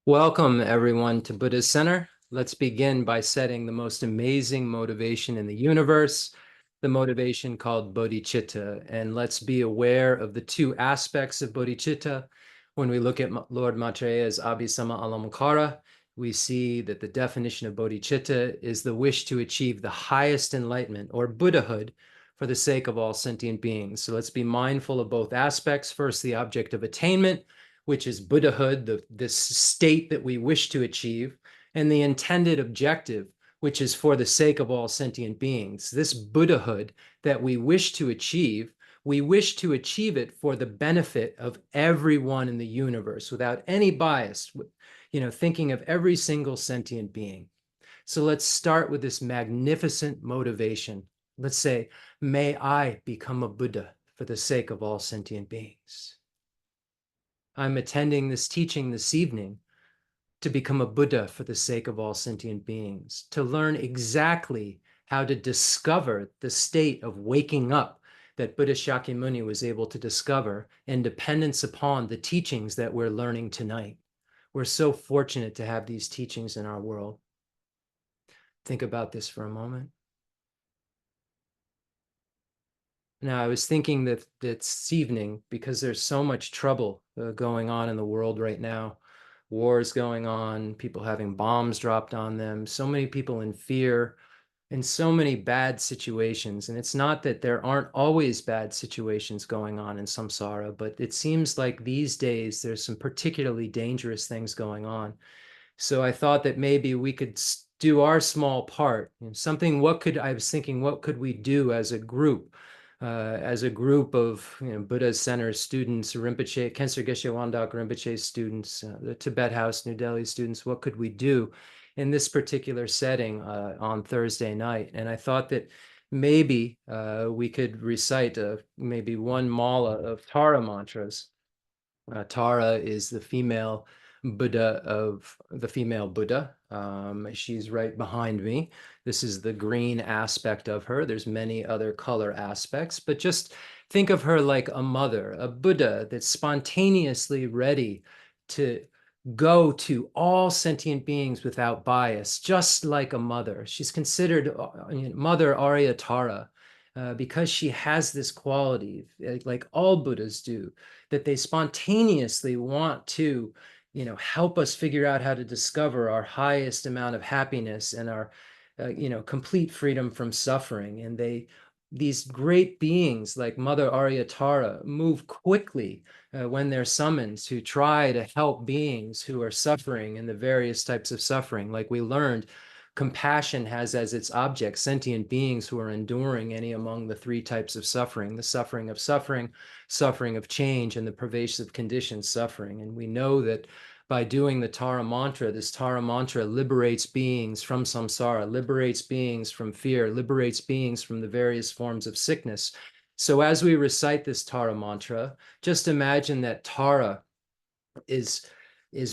Welcome, everyone, to Buddha's Center. Let's begin by setting the most amazing motivation in the universe, the motivation called bodhicitta. And let's be aware of the two aspects of bodhicitta. When we look at Lord Maitreya's Abhisama Alamkara, we see that the definition of bodhicitta is the wish to achieve the highest enlightenment or Buddhahood for the sake of all sentient beings. So let's be mindful of both aspects. First, the object of attainment, which is Buddhahood, this state that we wish to achieve, and the intended objective, which is for the sake of all sentient beings. This Buddhahood that we wish to achieve it for the benefit of everyone in the universe without any bias, thinking of every single sentient being. So let's start with this magnificent motivation. Let's say, may I become a Buddha for the sake of all sentient beings. I'm attending this teaching this evening to become a Buddha for the sake of all sentient beings, to learn exactly how to discover the state of waking up that Buddha Shakyamuni was able to discover in dependence upon the teachings that we're learning tonight. We're so fortunate to have these teachings in our world. Think about this for a moment. Now, I was thinking that this evening, because there's so much trouble going on in the world right now, wars going on, people having bombs dropped on them, so many people in fear, and so many bad situations. And it's not that there aren't always bad situations going on in samsara, but it seems like these days there's some particularly dangerous things going on. So I thought that maybe we could do our small part. I was thinking, what could we do as a group? As a group of Buddha Center students, Rinpoche, Khensur Geshe Wangdak Rinpoche students, the Tibet House, New Delhi students, what could we do in this particular setting on Thursday night? And I thought that maybe we could recite maybe one mala of Tara mantras. Tara is the female Buddha. She's right behind me. This is the green aspect of her. There's many other color aspects, but just think of her like a mother, a Buddha that's spontaneously ready to go to all sentient beings without bias, just like a mother. She's considered Mother Arya Tara. Because she has this quality, like all Buddhas do, that they spontaneously want to, help us figure out how to discover our highest amount of happiness and our, complete freedom from suffering. And these great beings like Mother Aryatara move quickly when they're summoned to try to help beings who are suffering in the various types of suffering. Like we learned, compassion has as its object sentient beings who are enduring any among the three types of suffering: the suffering of suffering, suffering of change, and the pervasive condition suffering. And we know that by doing the Tara mantra, this Tara mantra liberates beings from samsara, liberates beings from fear, liberates beings from the various forms of sickness. So as we recite this Tara mantra, just imagine that Tara is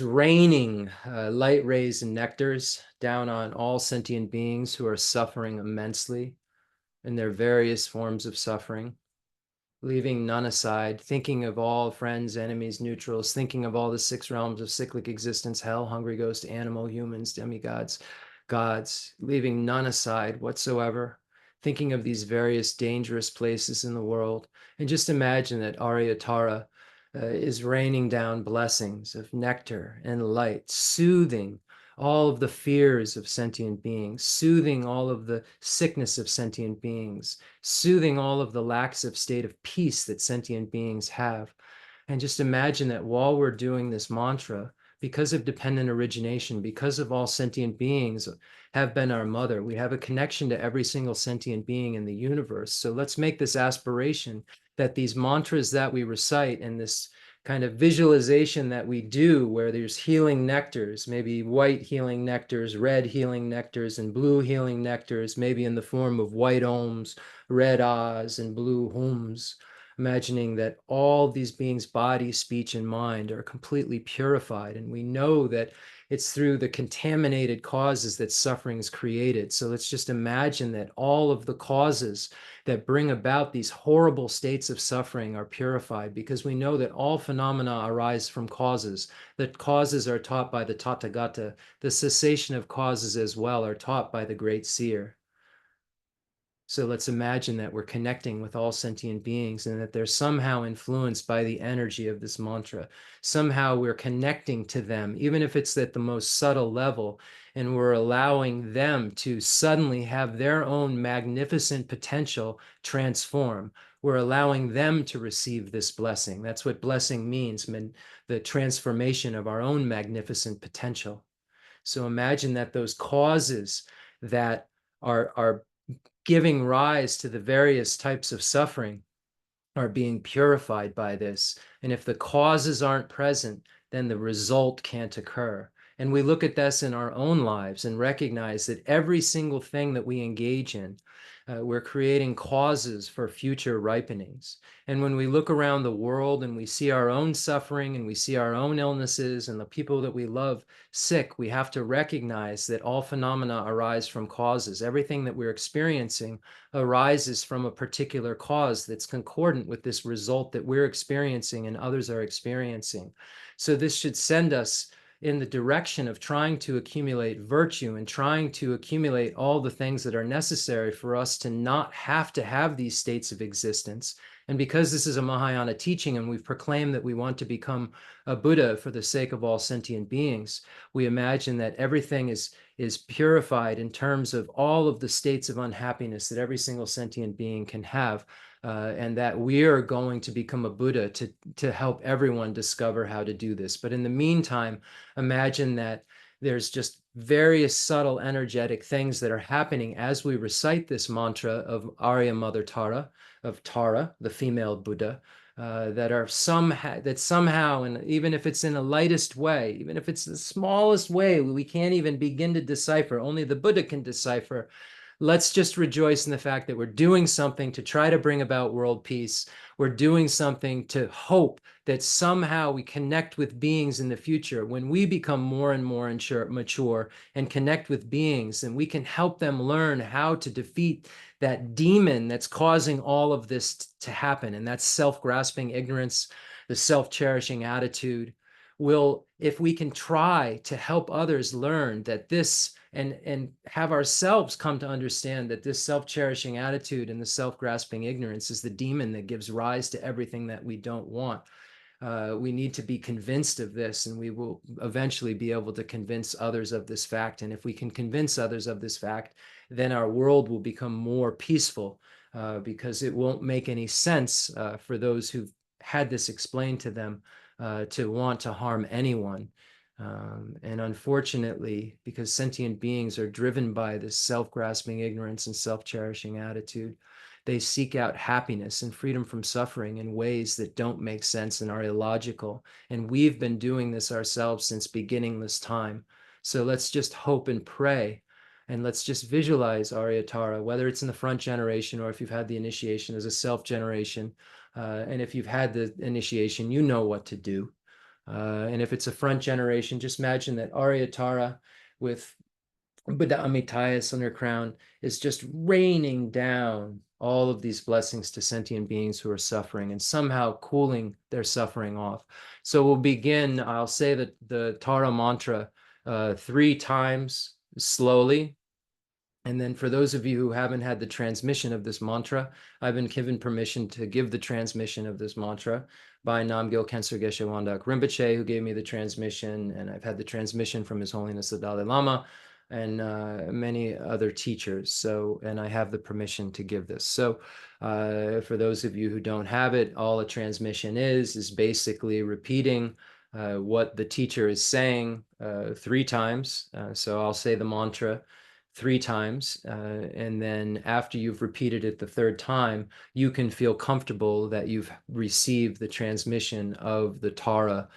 raining light rays and nectars down on all sentient beings who are suffering immensely in their various forms of suffering, leaving none aside, thinking of all friends, enemies, neutrals, thinking of all the six realms of cyclic existence: hell, hungry ghost, animal, humans, demigods, gods, leaving none aside whatsoever, thinking of these various dangerous places in the world. And just imagine that Aryatara is raining down blessings of nectar and light, soothing all of the fears of sentient beings, soothing all of the sickness of sentient beings, soothing all of the lacks of state of peace that sentient beings have. And just imagine that while we're doing this mantra, because of dependent origination, because of all sentient beings have been our mother, we have a connection to every single sentient being in the universe. So let's make this aspiration that these mantras that we recite and this kind of visualization that we do, where there's healing nectars, maybe white healing nectars, red healing nectars, and blue healing nectars, maybe in the form of white ohms, red ahs, and blue hums. imagining that all these beings' body, speech, and mind are completely purified. And we know that it's through the contaminated causes that suffering is created. So let's just imagine that all of the causes that bring about these horrible states of suffering are purified, because we know that all phenomena arise from causes, that causes are taught by the Tathagata, the cessation of causes as well are taught by the great seer. So let's imagine that we're connecting with all sentient beings and that they're somehow influenced by the energy of this mantra. Somehow we're connecting to them, even if it's at the most subtle level, and we're allowing them to suddenly have their own magnificent potential transform. We're allowing them to receive this blessing. That's what blessing means, the transformation of our own magnificent potential. So imagine that those causes that are giving rise to the various types of suffering are being purified by this. And if the causes aren't present, then the result can't occur. And we look at this in our own lives and recognize that every single thing that we engage in, we're creating causes for future ripenings. And when we look around the world and we see our own suffering and we see our own illnesses and the people that we love sick, we have to recognize that all phenomena arise from causes. Everything that we're experiencing arises from a particular cause that's concordant with this result that we're experiencing and others are experiencing. So this should send us in the direction of trying to accumulate virtue and trying to accumulate all the things that are necessary for us to not have to have these states of existence. And because this is a Mahayana teaching and we've proclaimed that we want to become a Buddha for the sake of all sentient beings, we imagine that everything is purified in terms of all of the states of unhappiness that every single sentient being can have, and that we are going to become a Buddha to help everyone discover how to do this. But in the meantime, imagine that there's just various subtle energetic things that are happening as we recite this mantra of Arya Mother Tara, of Tara, the female Buddha, that somehow, and even if it's in the lightest way, even if it's the smallest way, we can't even begin to decipher, only the Buddha can decipher. Let's just rejoice in the fact that we're doing something to try to bring about world peace. We're doing something to hope that somehow we connect with beings in the future. When we become more and more mature and connect with beings, and we can help them learn how to defeat that demon that's causing all of this to happen. And that's self-grasping ignorance, the self-cherishing attitude. If we can try to help others learn that this, and have ourselves come to understand that this self-cherishing attitude and the self-grasping ignorance is the demon that gives rise to everything that we don't want. We need to be convinced of this, and we will eventually be able to convince others of this fact. And if we can convince others of this fact, then our world will become more peaceful, because it won't make any sense for those who've had this explained to them to want to harm anyone. And unfortunately, because sentient beings are driven by this self-grasping ignorance and self-cherishing attitude, they seek out happiness and freedom from suffering in ways that don't make sense and are illogical. And we've been doing this ourselves since beginningless time. So let's just hope and pray, and let's just visualize Aryatara, whether it's in the front generation or if you've had the initiation as a self-generation. And if you've had the initiation, you know what to do. And if it's a front generation, just imagine that Aryatara with Buddha Amitayas on her crown is just raining down all of these blessings to sentient beings who are suffering and somehow cooling their suffering off. So we'll begin, I'll say that the Tara mantra 3 times slowly. And then for those of you who haven't had the transmission of this mantra, I've been given permission to give the transmission of this mantra by Namgyal Khensur Geshe Wangdak Rinpoche, who gave me the transmission, and I've had the transmission from His Holiness the Dalai Lama and many other teachers. So, and I have the permission to give this. So for those of you who don't have it, all a transmission is basically repeating what the teacher is saying 3 times. So I'll say the mantra 3 times, and then after you've repeated it the 3rd time, you can feel comfortable that you've received the transmission of the Tara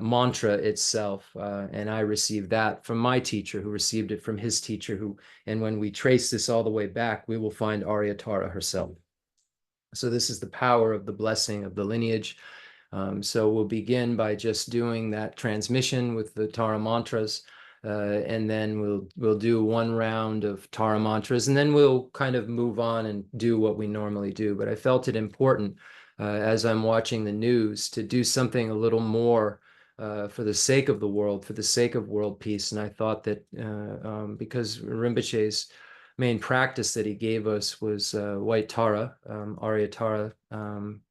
mantra itself. And I received that from my teacher, who received it from his teacher, and when we trace this all the way back, we will find Arya Tara herself. So this is the power of the blessing of the lineage. So we'll begin by just doing that transmission with the Tara mantras, and then we'll do one round of Tara mantras, and then we'll kind of move on and do what we normally do. But I felt it important, as I'm watching the news, to do something a little more for the sake of the world, for the sake of world peace. And I thought that because Rinpoche's main practice that he gave us was white Tara, Arya Tara,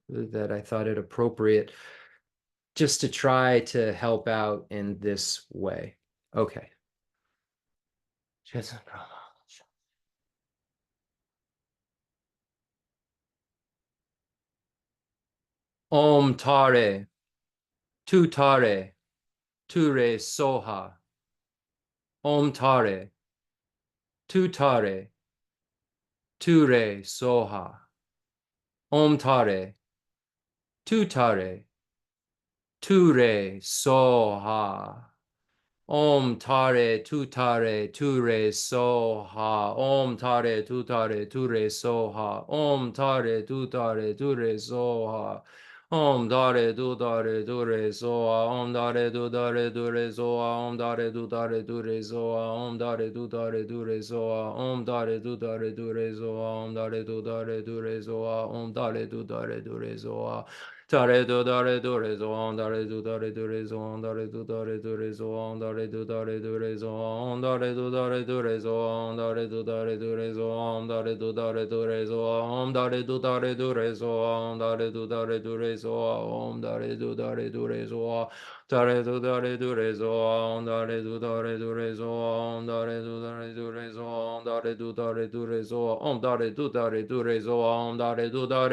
that I thought it appropriate just to try to help out in this way. Okay. Om Tare, Tu Tare, Ture Soha. Om Tare, Tu Tare, Ture Soha. Om Tare, Tu Tare, Ture Soha. Om Tare Tu Tare Ture Soha. Om Tare Tu Tare Ture Soha. Om Tare Tu Tare Ture Soha. Om Dare Du Dare Dure Soha. Om Dare Du Dare Dure Soha. Om Dare Du Dare Dure Soha. Om Dare Du Dare Dure Soha. Om Dare Du Dare Dure Soha. Om Dare Du Dare Dure Soha. Om Dare Du Dare Dure Soha. Tare do dare do re zo on dare do dare do re zo on dare do dare do re zo on dare do dare do re zo on dare do dare do re zo on dare do dare do re zo on dare do dare do re zo on dare do dare do re zo on dare do dare do re zo on dare do dare do re zo dare do dare do re zo on dare do dare do re zo on dare do dare do re zo on dare do dare do re zo on dare do dare do re zo on dare do dare do re zo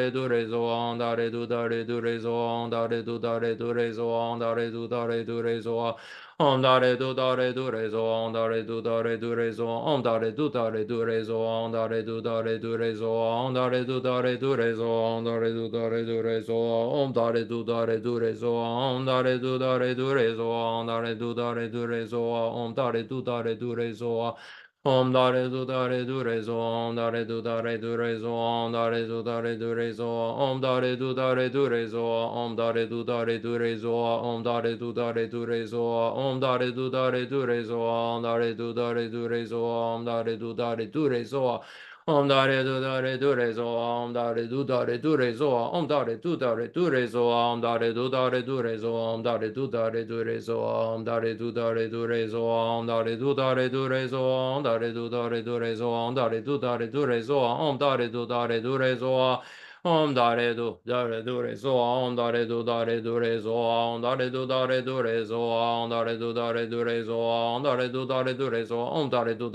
on dare do dare do re zo on dare do dare do re zo on dare do dare do re zo Om dare do dare do re zo om dare do dare do re zo om dare do dare do re zo om dare do dare do re zo om dare do dare do re zo om dare do dare do re zo om dare do dare do re zo om dare do dare do re zo om dare do dare do re zo om dare do dare do re zo Om dare do dare do re zo om dare do dare do re zo om dare do dare do re zo om dare do dare do re zo om dare do dare do re zo om dare do dare do re zo om dare do dare do re zo om dare do dare do re zo om dare do dare do re zo om dare do dare do re zo om dare do dare do re zo om dare do dare do re zo om dare do dare do re zo om dare do dare do re zo om dare do dare do re zo om dare do dare do re zo om dare do dare do re zo om dare do dare do re zo om dare do dare do re zo Om dare do re zo om dare do re zo om dare do re zo om dare do re zo om dare do re zo om dare do re zo om dare do re zo om dare do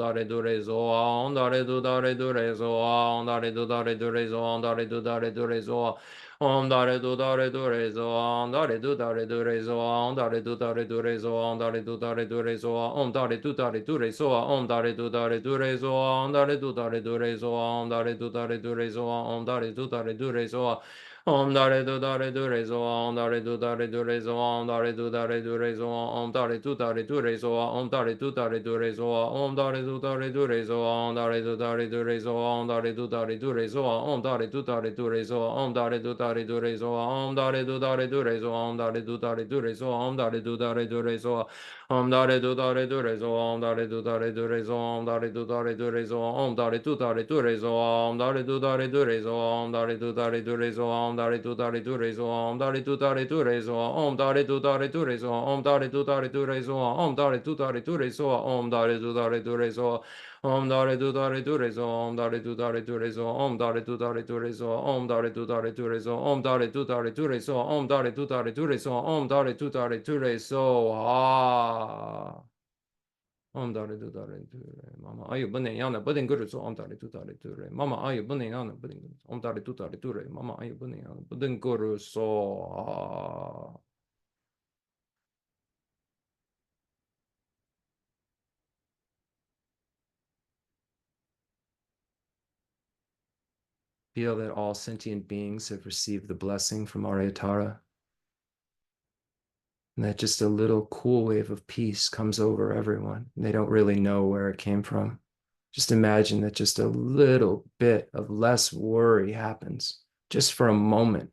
re zo om dare do re zo Om dare do re zo om dare do re zo om dare do re zo om dare do re zo om dare do re zo om dare do re zo om dare do re zo om dare do re zo om dare do re zo Om dare do re zo om dare do re zo om dare do re zo om dare do re zo om dare do re zo om dare do re zo om dare do re zo om dare do re zo om dare do re zo om dare do re zo om dare do re zo om dare do re zo om dare do re zo Om dare do re zo om dare do re zo om dare do re zo om dare do re zo om dare do re zo om dare do re zo om dare do re zo om dare do re zo om dare do re zo om dare do re zo om dare do re zo om dare do re zo Om dare do re zo om dare do re zo om dare do re zo om dare do re zo om dare do re zo om dare do re zo om dare do re zo om dare do re mama ayu bune yana budin guru zo om dare do re mama ayu bune yana budin om dare do re mama ayu bune yana budin guru so Feel that all sentient beings have received the blessing from Aryatara, and that just a little cool wave of peace comes over everyone. They don't really know where it came from. Just imagine that just a little bit of less worry happens. just for a moment.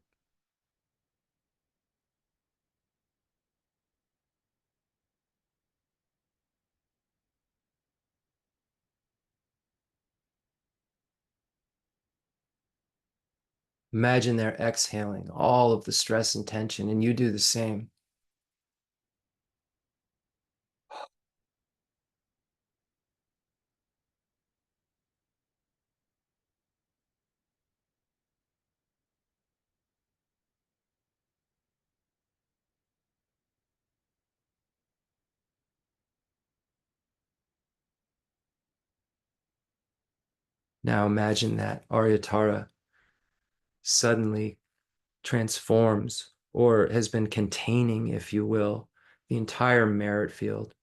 Imagine they're exhaling all of the stress and tension, and you do the same. Now imagine that Aryatara suddenly transforms or has been containing, if you will, the entire merit field.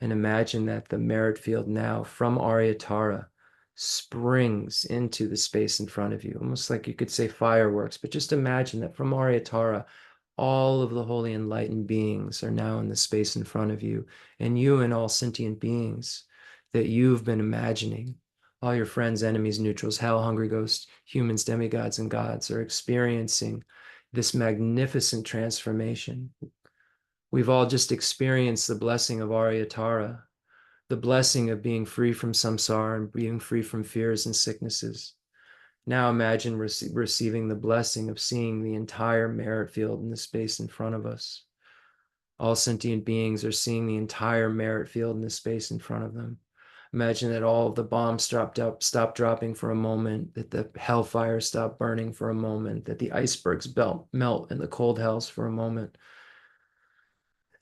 And imagine that the merit field now from Aryatara springs into the space in front of you, almost like you could say fireworks, but just imagine that from Aryatara, all of the holy enlightened beings are now in the space in front of you, and you and all sentient beings that you've been imagining, all your friends, enemies, neutrals, hell, hungry ghosts, humans, demigods, and gods are experiencing this magnificent transformation. We've all just experienced the blessing of Aryatara, the blessing of being free from samsara and being free from fears and sicknesses. Now imagine receiving the blessing of seeing the entire merit field in the space in front of us. All sentient beings are seeing the entire merit field in the space in front of them. Imagine that all of the bombs stop dropping for a moment, that the hellfire stop burning for a moment, that the icebergs melt in the cold hells for a moment.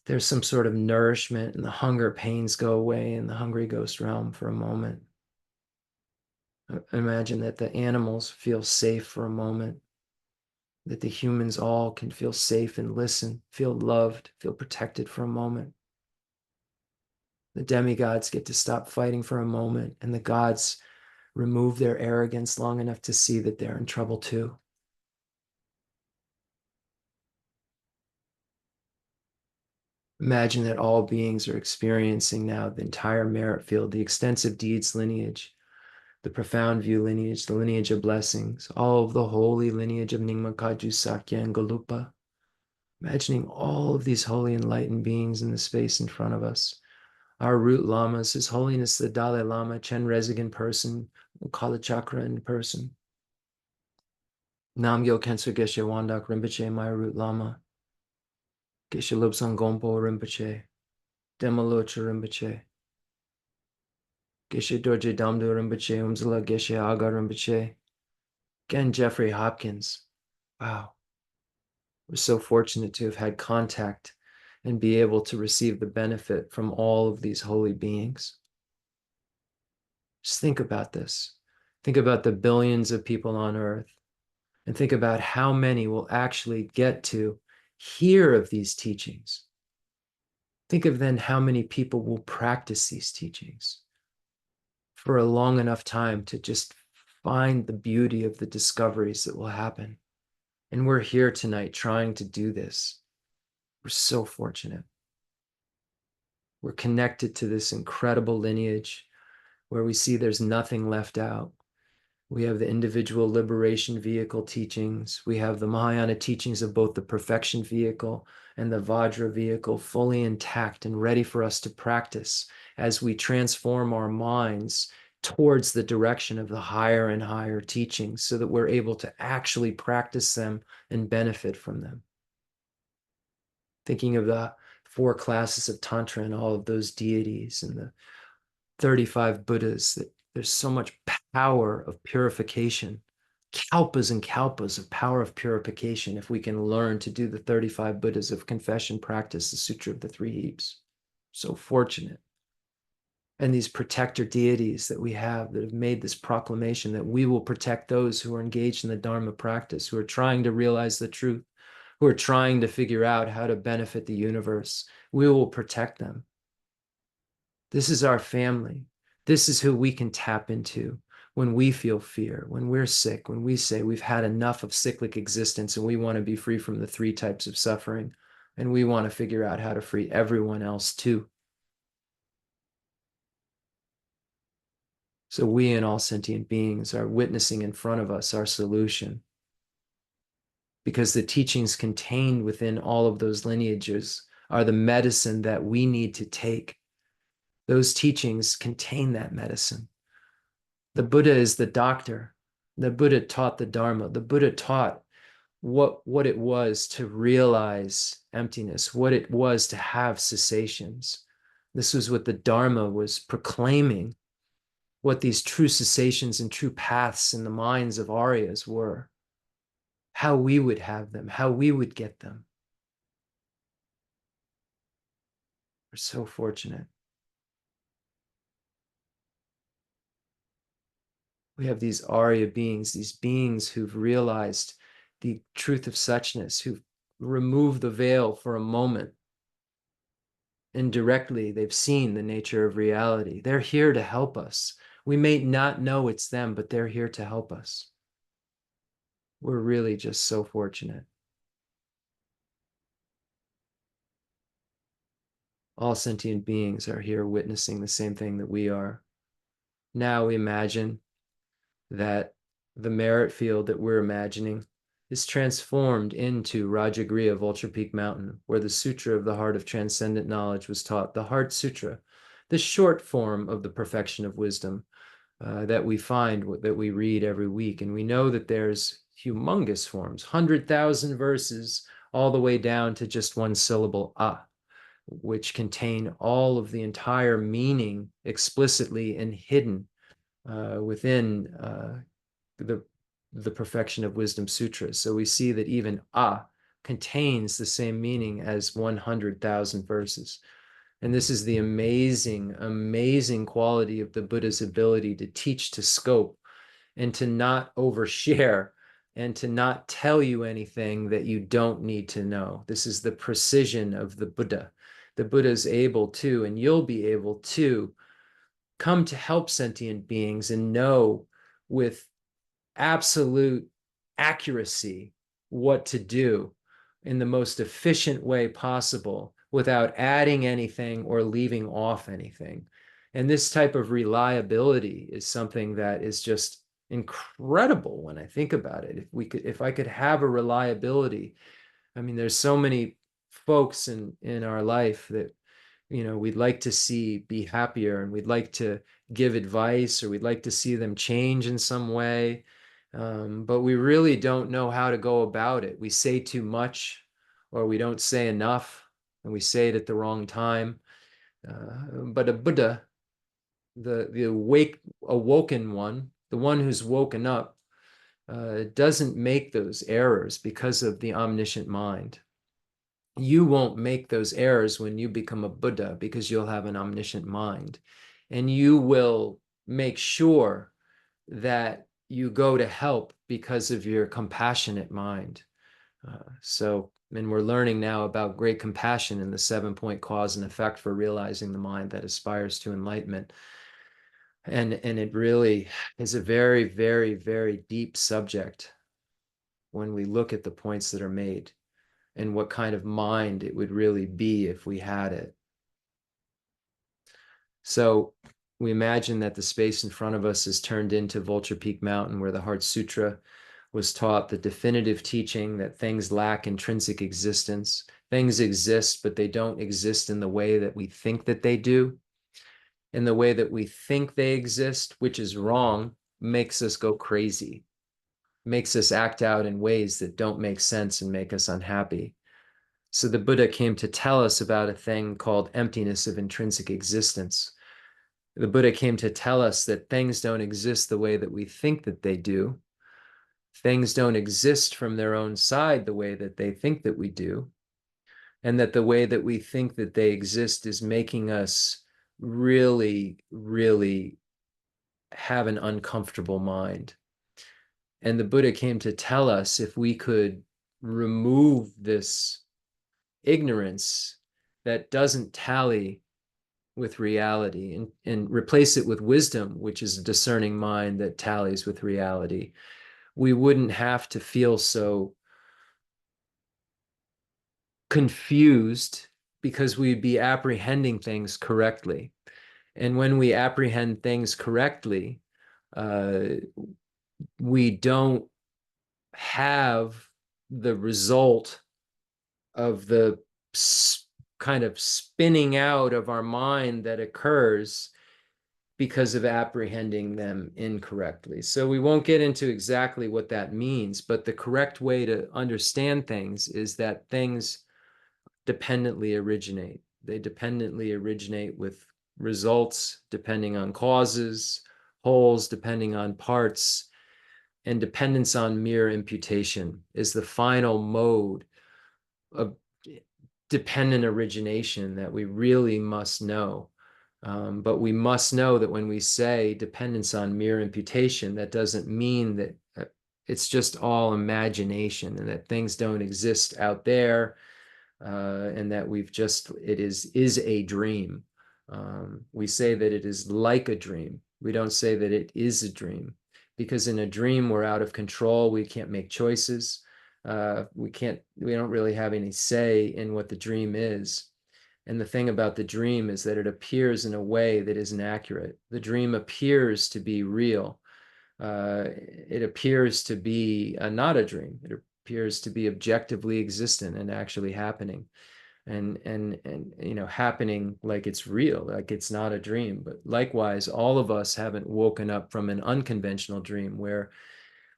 There's some sort of nourishment and the hunger pains go away in the hungry ghost realm for a moment. Imagine that the animals feel safe for a moment, that the humans all can feel safe and listen, feel loved, feel protected for a moment. The demigods get to stop fighting for a moment, and the gods remove their arrogance long enough to see that they're in trouble too. Imagine that all beings are experiencing now the entire merit field, the extensive deeds lineage, the profound view lineage, the lineage of blessings, all of the holy lineage of Nyingma Kaju, Sakya, and Galupa. Imagining all of these holy enlightened beings in the space in front of us. Our root lamas, His Holiness the Dalai Lama, Chen Rezig in person, Kala Chakra in person. Namgyal Khensur Geshe Wangdak Rinpoche, my root lama. Geshe Lobsang Gonpo Rinpoche. Demalocha Rinpoche. Geshe Dorje Damdu Rinpoche, Umzala Geshe Aga Rinpoche. Again, Jeffrey Hopkins. Wow. We're so fortunate to have had contact and be able to receive the benefit from all of these holy beings. Just think about this. Think about the billions of people on earth and think about how many will actually get to hear of these teachings. Think of then how many people will practice these teachings for a long enough time to just find the beauty of the discoveries that will happen. And we're here tonight trying to do this. We're so fortunate. We're connected to this incredible lineage where we see there's nothing left out. We have the individual liberation vehicle teachings. We have the Mahayana teachings of both the perfection vehicle and the Vajra vehicle fully intact and ready for us to practice as we transform our minds towards the direction of the higher and higher teachings so that we're able to actually practice them and benefit from them. Thinking of the 4 classes of Tantra and all of those deities and the 35 Buddhas, that there's so much power of purification, kalpas and kalpas of power of purification if we can learn to do the 35 Buddhas of confession practice, the Sutra of the 3 Heaps. So fortunate. And these protector deities that we have that have made this proclamation that we will protect those who are engaged in the Dharma practice, who are trying to realize the truth, who are trying to figure out how to benefit the universe. We will protect them. This is our family. This is who we can tap into when we feel fear, when we're sick, when we say we've had enough of cyclic existence and we want to be free from the 3 types of suffering, and we want to figure out how to free everyone else too. So we and all sentient beings are witnessing in front of us our solution. because the teachings contained within all of those lineages are the medicine that we need to take. Those teachings contain that medicine. The Buddha is the doctor. The Buddha taught the Dharma. The Buddha taught what it was to realize emptiness, what it was to have cessations. This was what the Dharma was proclaiming, what these true cessations and true paths in the minds of Aryas were, how we would have them, how we would get them. We're so fortunate. We have these Arya beings, these beings who've realized the truth of suchness, who've removed the veil for a moment. And directly, they've seen the nature of reality. They're here to help us. We may not know it's them, but they're here to help us. We're really just so fortunate. All sentient beings are here witnessing the same thing that we are. Now we imagine that the merit field that we're imagining is transformed into Rajagriha, Vulture Peak Mountain, where the Sutra of the Heart of Transcendent Knowledge was taught, the Heart Sutra, the short form of the perfection of wisdom that we find, that we read every week. And we know that there's humongous forms, 100,000 verses, all the way down to just one syllable, which contain all of the entire meaning explicitly and hidden within the Perfection of Wisdom Sutra. So we see that even contains the same meaning as 100,000 verses. And this is the amazing, amazing quality of the Buddha's ability to teach to scope and to not overshare and to not tell you anything that you don't need to know. This is the precision of the Buddha. The Buddha is able to, and you'll be able to, come to help sentient beings and know with absolute accuracy what to do in the most efficient way possible without adding anything or leaving off anything. And this type of reliability is something that is just incredible when I think about it. If I could have a reliability, I mean, there's so many folks in our life that we'd like to see be happier, and we'd like to give advice, or we'd like to see them change in some way. But we really don't know how to go about it. We say too much, or we don't say enough, and we say it at the wrong time. But a Buddha, the awoken one, the one who's woken up, doesn't make those errors because of the omniscient mind. You won't make those errors when you become a Buddha, because you'll have an omniscient mind, and you will make sure that you go to help because of your compassionate mind. And we're learning now about great compassion in the 7-point cause and effect for realizing the mind that aspires to enlightenment. And it really is a very, very, very deep subject when we look at the points that are made and what kind of mind it would really be if we had it. So we imagine that the space in front of us is turned into Vulture Peak Mountain, where the Heart Sutra was taught, the definitive teaching that things lack intrinsic existence. Things exist, but they don't exist in the way that we think that they do. In the way that we think they exist, which is wrong, makes us go crazy, makes us act out in ways that don't make sense and make us unhappy. So the Buddha came to tell us about a thing called emptiness of intrinsic existence. The Buddha came to tell us that things don't exist the way that we think that they do. Things don't exist from their own side the way that they think that we do. And that the way that we think that they exist is making us really, really have an uncomfortable mind. And the Buddha came to tell us if we could remove this ignorance that doesn't tally with reality and replace it with wisdom, which is a discerning mind that tallies with reality, we wouldn't have to feel so confused, because we'd be apprehending things correctly. And when we apprehend things correctly, we don't have the result of the kind of spinning out of our mind that occurs because of apprehending them incorrectly. So we won't get into exactly what that means, but the correct way to understand things is that things dependently originate. They dependently originate with results depending on causes, wholes depending on parts, and dependence on mere imputation is the final mode of dependent origination that we really must know. But we must know that when we say dependence on mere imputation, that doesn't mean that it's just all imagination and that things don't exist out there, and that it is a dream. We say that it is like a dream. We don't say that it is a dream, because in a dream we're out of control. We can't make choices. We don't really have any say in what the dream is. And the thing about the dream is that it appears in a way that isn't accurate. The dream appears to be real. It appears to be not a dream. It appears to be objectively existent and actually happening. And happening like it's real, like it's not a dream. But likewise, all of us haven't woken up from an unconventional dream where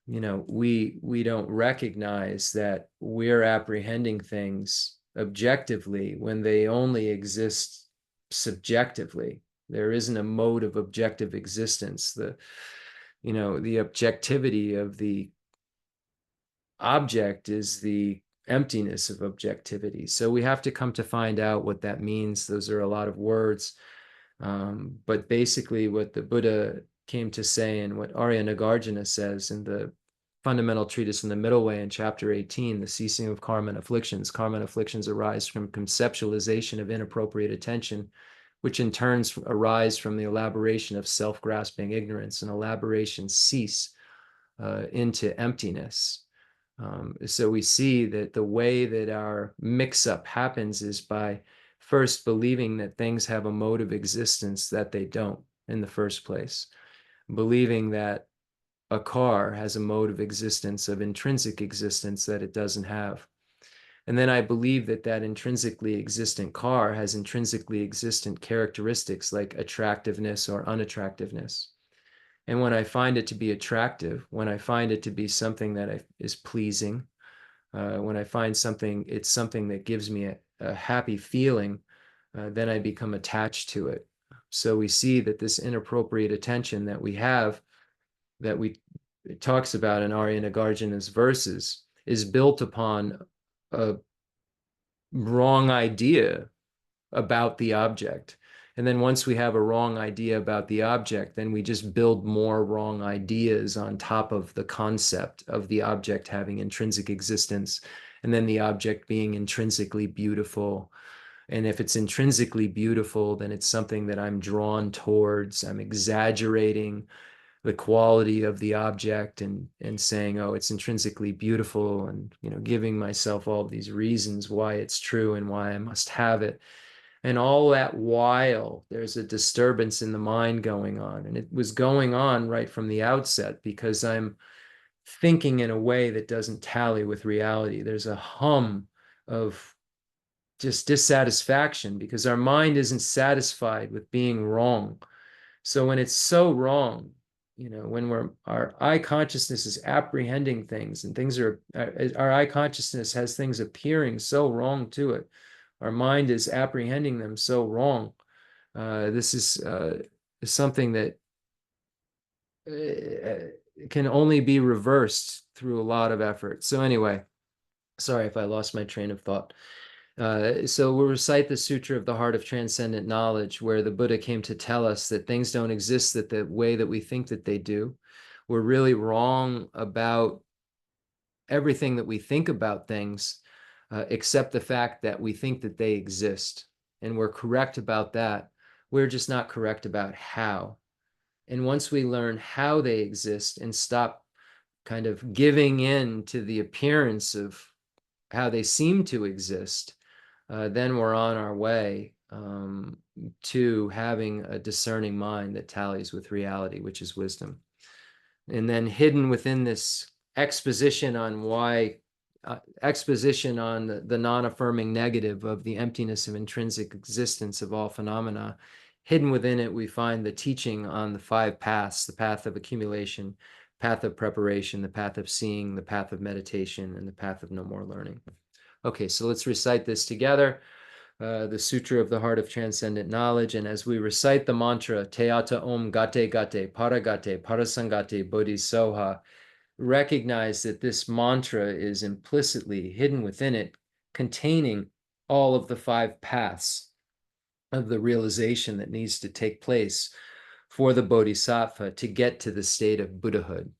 we don't recognize that we're apprehending things objectively when they only exist subjectively. There isn't a mode of objective existence. The objectivity of the object is the emptiness of objectivity. So we have to come to find out what that means. Those are a lot of words. But basically what the Buddha came to say, and what Arya Nagarjuna says in the fundamental treatise in the middle way in chapter 18, the ceasing of karma and afflictions. Karma and afflictions arise from conceptualization of inappropriate attention, which in turn arise from the elaboration of self-grasping ignorance, and elaborations cease into emptiness. So we see that the way that our mix-up happens is by first believing that things have a mode of existence that they don't in the first place, believing that a car has a mode of existence, of intrinsic existence, that it doesn't have. And then I believe that that intrinsically existent car has intrinsically existent characteristics like attractiveness or unattractiveness. And when I find it to be attractive, when I find it to be something that is pleasing, when I find it's something that gives me a happy feeling, then I become attached to it. So we see that this inappropriate attention that we have, that it talks about in Arya Nagarjuna's verses, is built upon a wrong idea about the object. And then once we have a wrong idea about the object, then we just build more wrong ideas on top of the concept of the object having intrinsic existence, and then the object being intrinsically beautiful. And if it's intrinsically beautiful, then it's something that I'm drawn towards. I'm exaggerating the quality of the object and saying, oh, it's intrinsically beautiful, and giving myself all these reasons why it's true and why I must have it. And all that while there's a disturbance in the mind going on. And it was going on right from the outset because I'm thinking in a way that doesn't tally with reality. There's a hum of just dissatisfaction because our mind isn't satisfied with being wrong. So when it's so wrong, when our eye consciousness is apprehending things, and our eye consciousness has things appearing so wrong to it, our mind is apprehending them so wrong. This is something that can only be reversed through a lot of effort. So anyway, sorry if I lost my train of thought. So we'll recite the Sutra of the Heart of Transcendent Knowledge, where the Buddha came to tell us that things don't exist that the way that we think that they do. We're really wrong about everything that we think about things, except the fact that we think that they exist. And we're correct about that. We're just not correct about how. And once we learn how they exist and stop kind of giving in to the appearance of how they seem to exist, then we're on our way to having a discerning mind that tallies with reality, which is wisdom. And then hidden within this exposition on why exposition on the non-affirming negative of the emptiness of intrinsic existence of all phenomena. Hidden within it, we find the teaching on the 5 paths: the path of accumulation, path of preparation, the path of seeing, the path of meditation, and the path of no more learning. Okay, so let's recite this together. The Sutra of the Heart of Transcendent Knowledge. And as we recite the mantra, Teata Om Gate Gate, Paragate, Parasangate, Bodhisoha, recognize that this mantra is implicitly hidden within it, containing all of the 5 paths of the realization that needs to take place for the bodhisattva to get to the state of Buddhahood.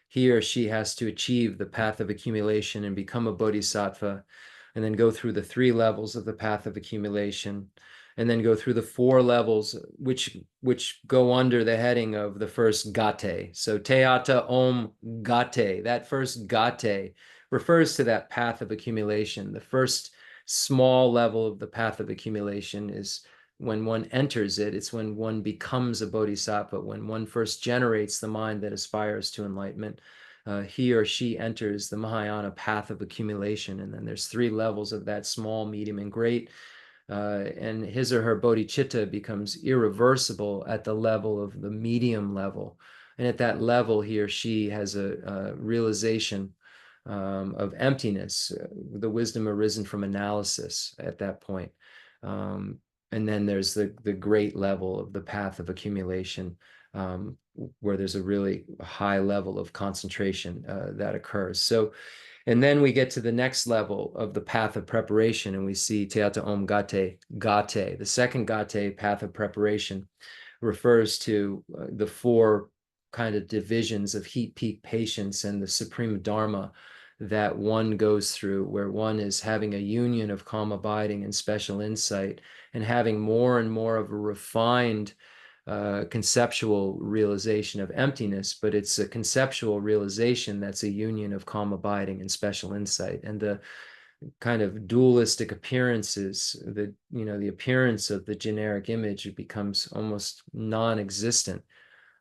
He or she has to achieve the path of accumulation and become a bodhisattva, and then go through the 3 levels of the path of accumulation, and then go through the 4 levels which go under the heading of the first gate. So Teata Om Gate, that first gate refers to that path of accumulation. The first small level of the path of accumulation is when one enters it. It's when one becomes a bodhisattva, when one first generates the mind that aspires to enlightenment. He or she enters the Mahayana path of accumulation, and then there's 3 levels of that: small, medium, and great. And his or her bodhicitta becomes irreversible at the level of the medium level. And at that level, he or she has a realization of emptiness, the wisdom arisen from analysis at that point. And then there's the great level of the path of accumulation, where there's a really high level of concentration that occurs. So, and then we get to the next level of the path of preparation, and we see Teata Om Gate, Gate. The second Gate, path of preparation, refers to the 4 kind of divisions of heat, peak, patience, and the supreme Dharma that one goes through, where one is having a union of calm abiding and special insight, and having more and more of a refined conceptual realization of emptiness, but it's a conceptual realization that's a union of calm abiding and special insight. And the kind of dualistic appearances, the appearance of the generic image becomes almost non-existent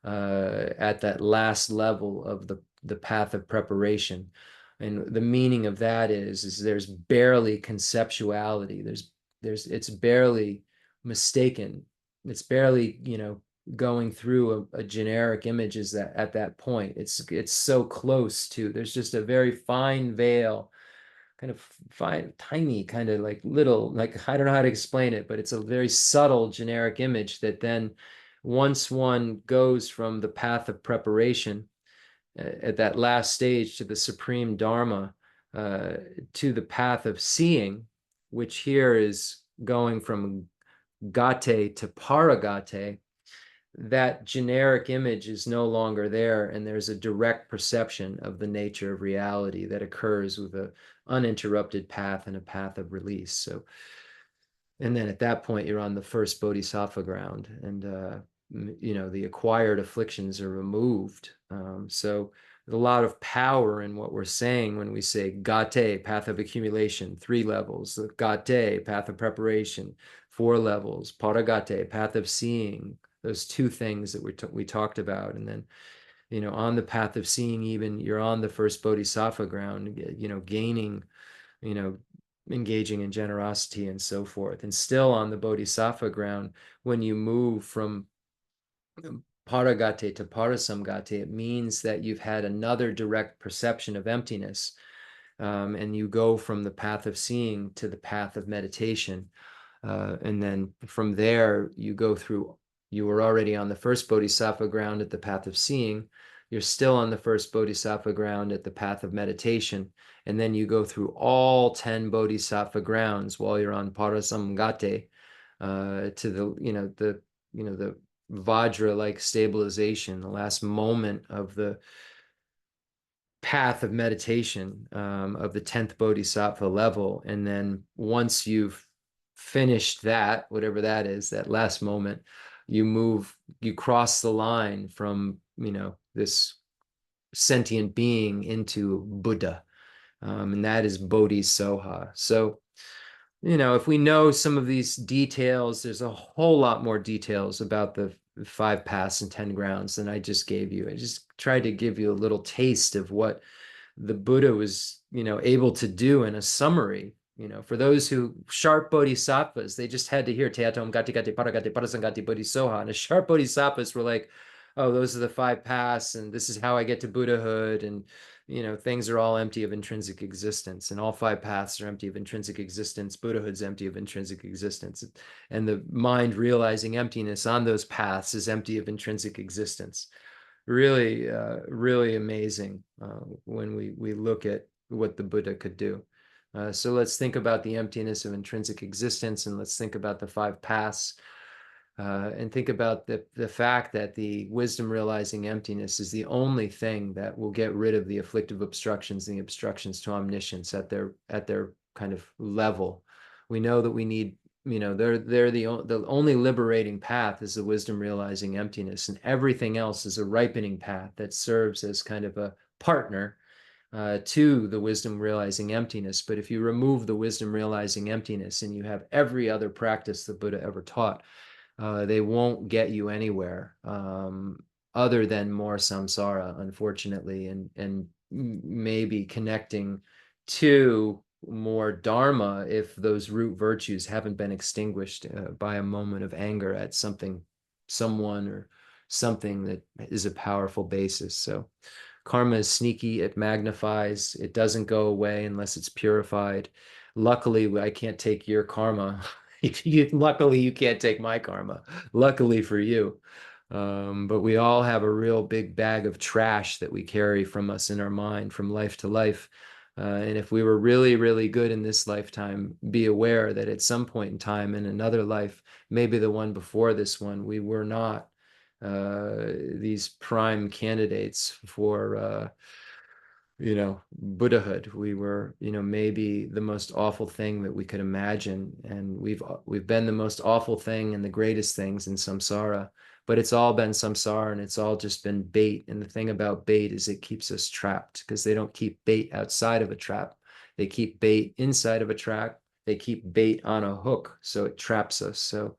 at that last level of the path of preparation. And the meaning of that is there's barely conceptuality. It's barely mistaken. It's barely, going through a generic image is that at that point. It's so close to, there's just a very fine veil, kind of fine, tiny, kind of like little, like, I don't know how to explain it, but it's a very subtle generic image that then once one goes from the path of preparation at that last stage to the supreme Dharma, to the path of seeing, which here is going from gate to paragate, that generic image is no longer there, and there's a direct perception of the nature of reality that occurs with an uninterrupted path and a path of release. So, and then at that point, you're on the first bodhisattva ground, and the acquired afflictions are removed. So there's a lot of power in what we're saying when we say gate, path of accumulation, 3 levels, the gate, path of preparation, 4 levels, paragate, path of seeing, those 2 things that we talked about. And then, on the path of seeing, even you're on the first bodhisattva ground, gaining, engaging in generosity and so forth. And still on the bodhisattva ground, when you move from paragate to parasamgate, it means that you've had another direct perception of emptiness, and you go from the path of seeing to the path of meditation, and then from there you were already on the first bodhisattva ground at the path of seeing, you're still on the first bodhisattva ground at the path of meditation, and then you go through all 10 bodhisattva grounds while you're on parasamgate, to the Vajra-like stabilization, the last moment of the path of meditation, of the 10th bodhisattva level. And then once you've finished that, whatever that is, that last moment, you cross the line from, this sentient being into Buddha. And that is Bodhisoha. So, if we know some of these details, there's a whole lot more details about the 5 paths and 10 grounds than I just gave you. I just tried to give you a little taste of what the Buddha was, able to do in a summary. For those who sharp bodhisattvas, they just had to hear Teatom Gati Gati Paragati Parasangati Bodhisoha. And a sharp bodhisattvas were like, oh, those are the 5 paths, and this is how I get to Buddhahood, and things are all empty of intrinsic existence, and all 5 paths are empty of intrinsic existence. Buddhahood's empty of intrinsic existence, and the mind realizing emptiness on those paths is empty of intrinsic existence. Really, really amazing when we look at what the Buddha could do. So let's think about the emptiness of intrinsic existence, and let's think about the 5 paths, and think about the fact that the wisdom realizing emptiness is the only thing that will get rid of the afflictive obstructions and the obstructions to omniscience at their kind of level. We know that we need, they're the only liberating path is the wisdom realizing emptiness, and everything else is a ripening path that serves as kind of a partner to the wisdom realizing emptiness. But if you remove the wisdom realizing emptiness and you have every other practice the Buddha ever taught, they won't get you anywhere other than more samsara, unfortunately, and maybe connecting to more dharma if those root virtues haven't been extinguished by a moment of anger at someone, or something that is a powerful basis. So karma is sneaky. It magnifies. It doesn't go away unless it's purified. Luckily, I can't take your karma. Luckily, you can't take my karma. Luckily for you. But we all have a real big bag of trash that we carry from us in our mind from life to life. And if we were really, really good in this lifetime, be aware that at some point in time in another life, maybe the one before this one, we were not these prime candidates for Buddhahood. We were, maybe the most awful thing that we could imagine, and we've been the most awful thing and the greatest things in samsara. But it's all been samsara, and it's all just been bait. And the thing about bait is it keeps us trapped, because they don't keep bait outside of a trap. They keep bait inside of a trap. They keep bait on a hook, so it traps us. So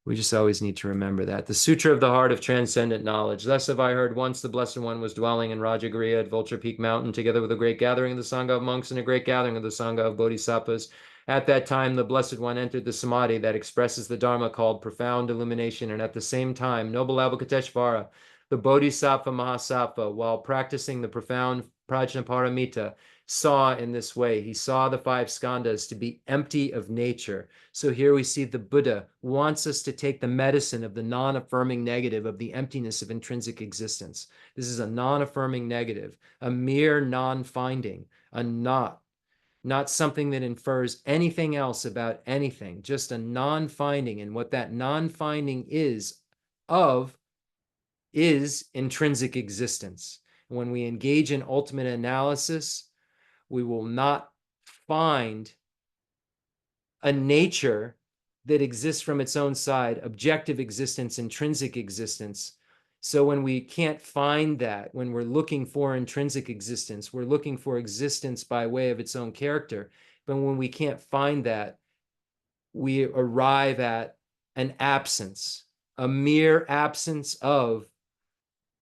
we just always need to remember that. The Sutra of the Heart of Transcendent Knowledge. Thus have I heard once the Blessed One was dwelling in Rajagriha at Vulture Peak Mountain, together with a great gathering of the Sangha of monks and a great gathering of the Sangha of bodhisattvas. At that time, the Blessed One entered the Samadhi that expresses the Dharma called profound illumination, and at the same time, noble Avalokiteshvara, the Bodhisattva Mahasattva, while practicing the profound Prajnaparamita, saw in this way. He saw the 5 skandhas to be empty of nature. So here we see the Buddha wants us to take the medicine of the non-affirming negative of the emptiness of intrinsic existence. This is a non-affirming negative, a mere non-finding, a not something that infers anything else about anything, just a non-finding. And what that non-finding is intrinsic existence. When we engage in ultimate analysis, we will not find a nature that exists from its own side, objective existence, intrinsic existence. So when we can't find that, when we're looking for intrinsic existence, we're looking for existence by way of its own character. But when we can't find that, we arrive at an absence, a mere absence of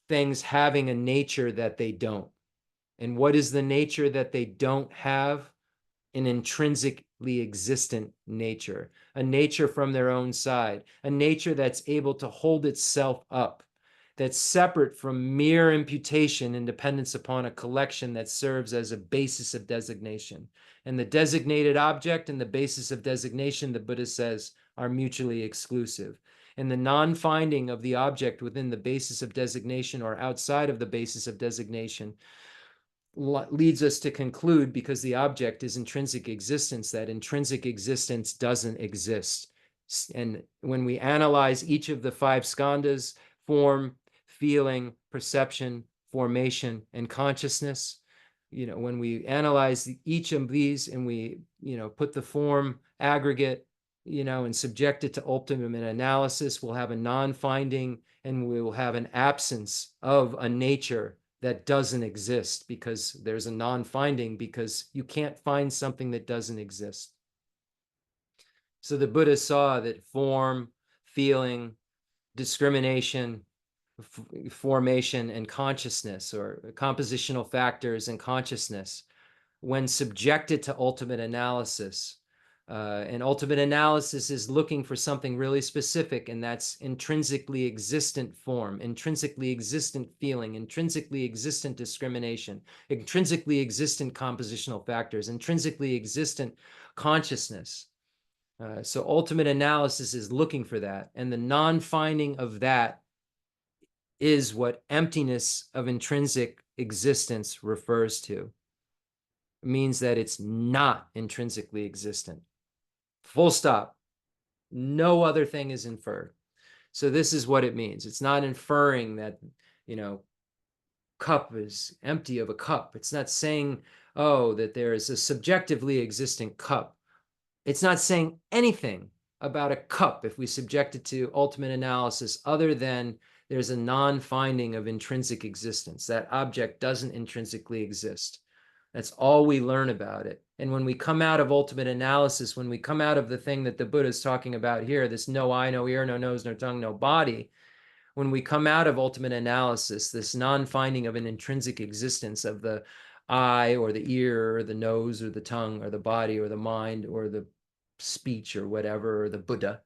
things having a nature that they don't. And what is the nature that they don't have? An intrinsically existent nature, a nature from their own side, a nature that's able to hold itself up, that's separate from mere imputation and dependence upon a collection that serves as a basis of designation. And the designated object and the basis of designation, the Buddha says, are mutually exclusive. And the non-finding of the object within the basis of designation or outside of the basis of designation leads us to conclude, because the object is intrinsic existence, that intrinsic existence doesn't exist. And when we analyze each of the 5 skandhas, form, feeling, perception, formation, and consciousness, when we analyze each of these and we, put the form aggregate, and subject it to ultimate analysis, we'll have a non-finding, and we will have an absence of a nature that doesn't exist, because there's a non-finding, because you can't find something that doesn't exist. So the Buddha saw that form, feeling, discrimination, formation and consciousness, or compositional factors and consciousness, when subjected to ultimate analysis. And ultimate analysis is looking for something really specific, and that's intrinsically existent form, intrinsically existent feeling, intrinsically existent discrimination, intrinsically existent compositional factors, intrinsically existent consciousness. So ultimate analysis is looking for that, and the non-finding of that is what emptiness of intrinsic existence refers to. It means that it's not intrinsically existent. Full stop. No other thing is inferred. So this is what it means. It's not inferring that, cup is empty of a cup. It's not saying, oh, that there is a subjectively existent cup. It's not saying anything about a cup if we subject it to ultimate analysis other than there's a non-finding of intrinsic existence. That object doesn't intrinsically exist. That's all we learn about it. And when we come out of ultimate analysis, when we come out of the thing that the Buddha is talking about here, this no eye, no ear, no nose, no tongue, no body, when we come out of ultimate analysis, this non-finding of an intrinsic existence of the eye or the ear or the nose or the tongue or the body or the mind or the speech or whatever, or the Buddha,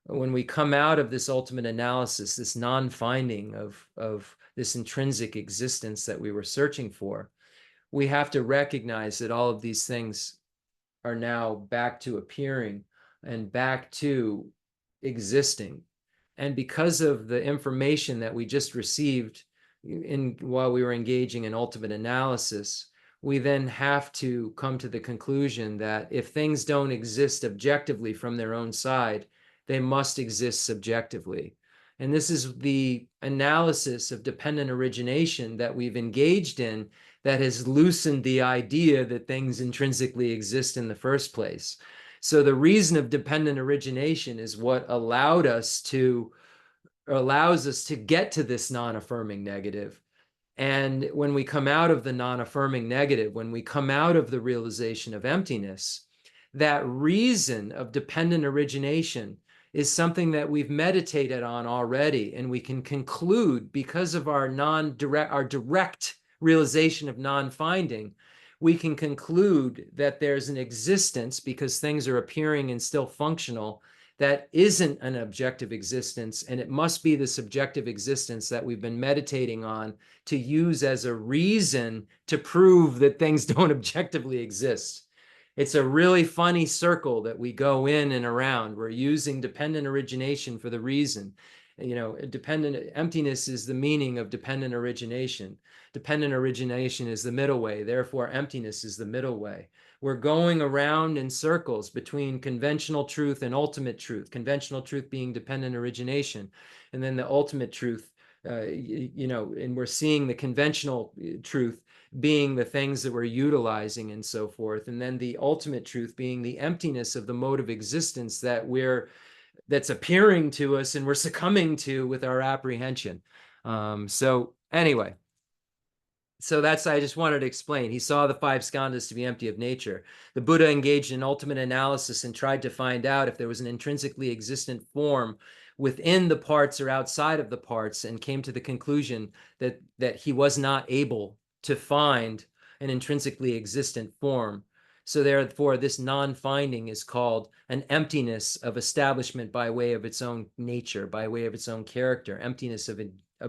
when we come out of this ultimate analysis, this non-finding of this intrinsic existence that we were searching for, we have to recognize that all of these things are now back to appearing and back to existing. And because of the information that we just received while we were engaging in ultimate analysis, we then have to come to the conclusion that if things don't exist objectively from their own side, they must exist subjectively. And this is the analysis of dependent origination that we've engaged in that has loosened the idea that things intrinsically exist in the first place. So the reason of dependent origination is what allows us to get to this non-affirming negative. And when we come out of the non-affirming negative, when we come out of the realization of emptiness, that reason of dependent origination is something that we've meditated on already, and we can conclude, because of our direct realization of non-finding, we can conclude that there's an existence, because things are appearing and still functional, that isn't an objective existence, and it must be the subjective existence that we've been meditating on to use as a reason to prove that things don't objectively exist. It's a really funny circle that we go in and around. We're using dependent origination for the reason. Dependent emptiness is the meaning of dependent origination. Dependent origination is the middle way. Therefore, emptiness is the middle way. We're going around in circles between conventional truth and ultimate truth, conventional truth being dependent origination, and then the ultimate truth, and we're seeing the conventional truth being the things that we're utilizing and so forth, and then the ultimate truth being the emptiness of the mode of existence that's appearing to us and we're succumbing to with our apprehension. So anyway, I just wanted to explain. He saw the five skandhas to be empty of nature. The Buddha engaged in ultimate analysis and tried to find out if there was an intrinsically existent form within the parts or outside of the parts, and came to the conclusion that he was not able to find an intrinsically existent form. So therefore, this non-finding is called an emptiness of establishment by way of its own nature, by way of its own character, emptiness of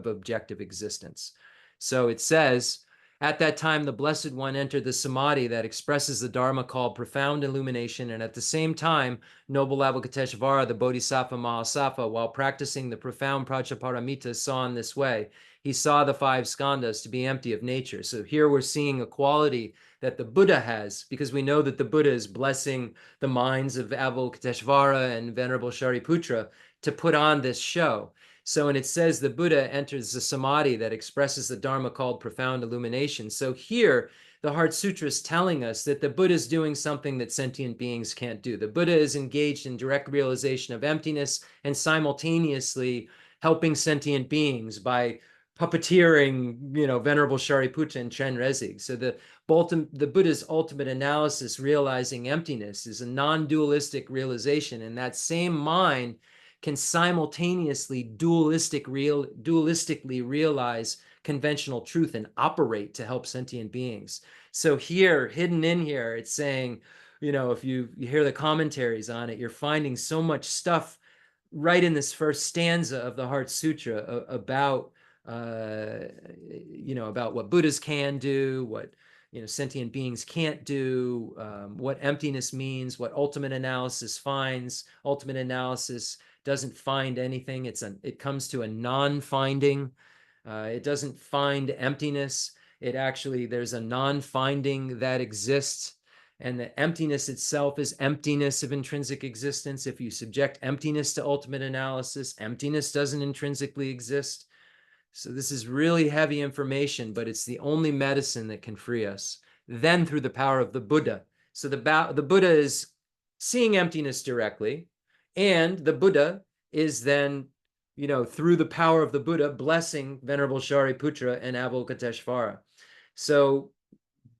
objective existence. So it says, at that time, the Blessed One entered the samadhi that expresses the Dharma called profound illumination, and at the same time, noble Avalokiteshvara, the Bodhisattva Mahasattva, while practicing the profound Prajaparamita, saw in this way. He saw the five skandhas to be empty of nature. So here we're seeing a quality that the Buddha has, because we know that the Buddha is blessing the minds of Avalokiteshvara and Venerable Shariputra to put on this show. So when it says the Buddha enters the samadhi that expresses the Dharma called profound illumination. So here, the Heart Sutra is telling us that the Buddha is doing something that sentient beings can't do. The Buddha is engaged in direct realization of emptiness and simultaneously helping sentient beings by puppeteering, Venerable Shariputra and Chenrezig. So the Buddha's ultimate analysis, realizing emptiness, is a non-dualistic realization, and that same mind can simultaneously dualistically realize conventional truth and operate to help sentient beings. So here, hidden in here, it's saying, if you hear the commentaries on it, you're finding so much stuff right in this first stanza of the Heart Sutra about about what Buddhas can do, what sentient beings can't do, what emptiness means, what ultimate analysis finds. Ultimate analysis doesn't find anything. It comes to a non-finding. It doesn't find emptiness. There's a non-finding that exists. And the emptiness itself is emptiness of intrinsic existence. If you subject emptiness to ultimate analysis, emptiness doesn't intrinsically exist. So this is really heavy information, but it's the only medicine that can free us. Then through the power of the Buddha. So the Buddha is seeing emptiness directly, and the Buddha is then, through the power of the Buddha, blessing Venerable Shariputra and Avalokiteshvara. So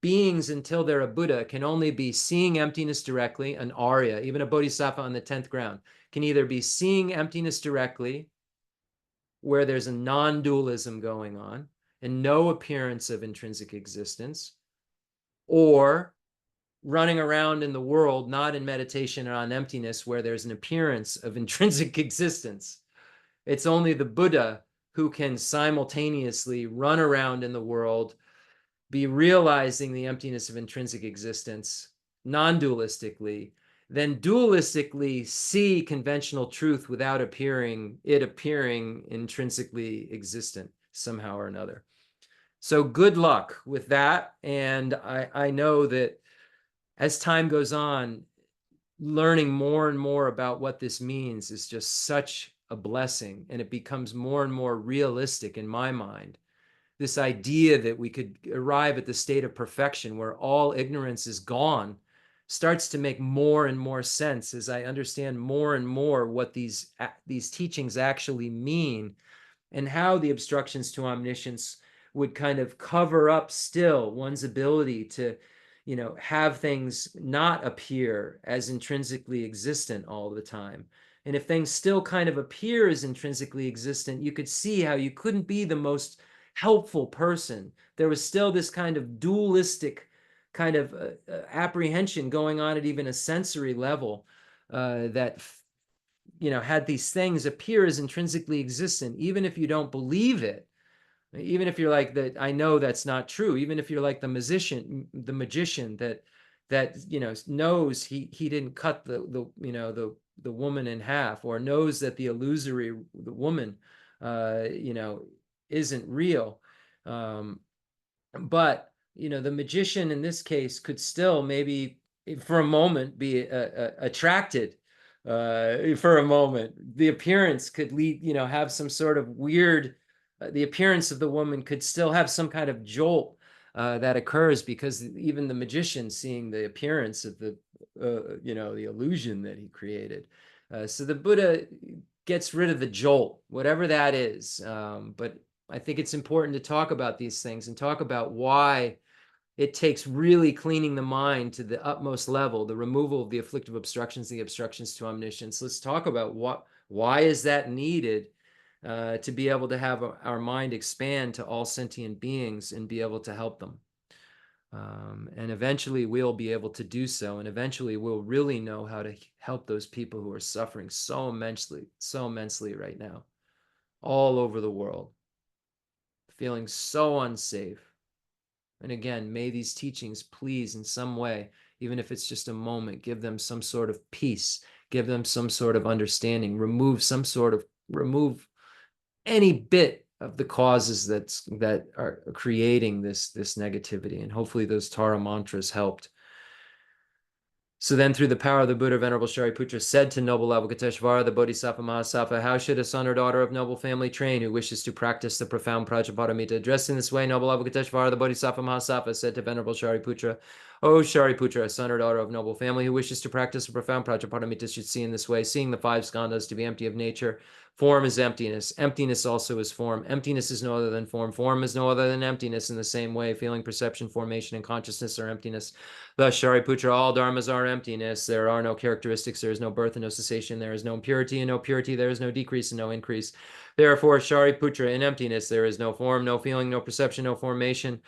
beings, until they're a Buddha, can only be seeing emptiness directly. An Arya, even a Bodhisattva on the 10th ground, can either be seeing emptiness directly, where there's a non-dualism going on and no appearance of intrinsic existence, or running around in the world, not in meditation or on emptiness, where there's an appearance of intrinsic existence. It's only the Buddha who can simultaneously run around in the world, be realizing the emptiness of intrinsic existence non-dualistically, then dualistically see conventional truth without appearing intrinsically existent somehow or another. So good luck with that. And I know that as time goes on, learning more and more about what this means is just such a blessing, and it becomes more and more realistic in my mind. This idea that we could arrive at the state of perfection where all ignorance is gone starts to make more and more sense as I understand more and more what these teachings actually mean, and how the obstructions to omniscience would kind of cover up still one's ability to, have things not appear as intrinsically existent all the time. And if things still kind of appear as intrinsically existent, you could see how you couldn't be the most helpful person. There was still this kind of dualistic kind of apprehension going on at even a sensory level that had these things appear as intrinsically existent, even if you don't believe it. Even if you're like that, I know that's not true. Even if you're like the magician that knows he didn't cut the woman in half, or knows that the woman isn't real. But the magician in this case could still maybe for a moment be attracted for a moment. The appearance could lead, have some sort of weird, the appearance of the woman could still have some kind of jolt that occurs, because even the magician seeing the appearance of the illusion that he created. So the Buddha gets rid of the jolt, whatever that is. But I think it's important to talk about these things and talk about why it takes really cleaning the mind to the utmost level, the removal of the afflictive obstructions, the obstructions to omniscience. Let's talk about why is that needed to be able to have our mind expand to all sentient beings and be able to help them. And eventually we'll be able to do so. And eventually we'll really know how to help those people who are suffering so immensely right now, all over the world, feeling so unsafe. And again, may these teachings please in some way, even if it's just a moment, give them some sort of peace, give them some sort of understanding, remove any bit of the causes that are creating this negativity. And hopefully those Tara mantras helped. So then, through the power of the Buddha, Venerable Shariputra said to noble Avalokiteshvara, the Bodhisattva Mahasattva, how should a son or daughter of noble family train who wishes to practice the profound Prajaparamita? Addressed in this way, noble Avalokiteshvara, the Bodhisattva Mahasattva, said to Venerable Shariputra, O Shariputra, son or daughter of noble family, who wishes to practice a profound Prajaparamita should see in this way, seeing the five skandhas to be empty of nature. Form is emptiness. Emptiness also is form. Emptiness is no other than form. Form is no other than emptiness. In the same way, feeling, perception, formation, and consciousness are emptiness. Thus, Shariputra, all dharmas are emptiness. There are no characteristics. There is no birth and no cessation. There is no impurity and no purity. There is no decrease and no increase. Therefore, Shariputra, in emptiness, there is no form, no feeling, no perception, no formation,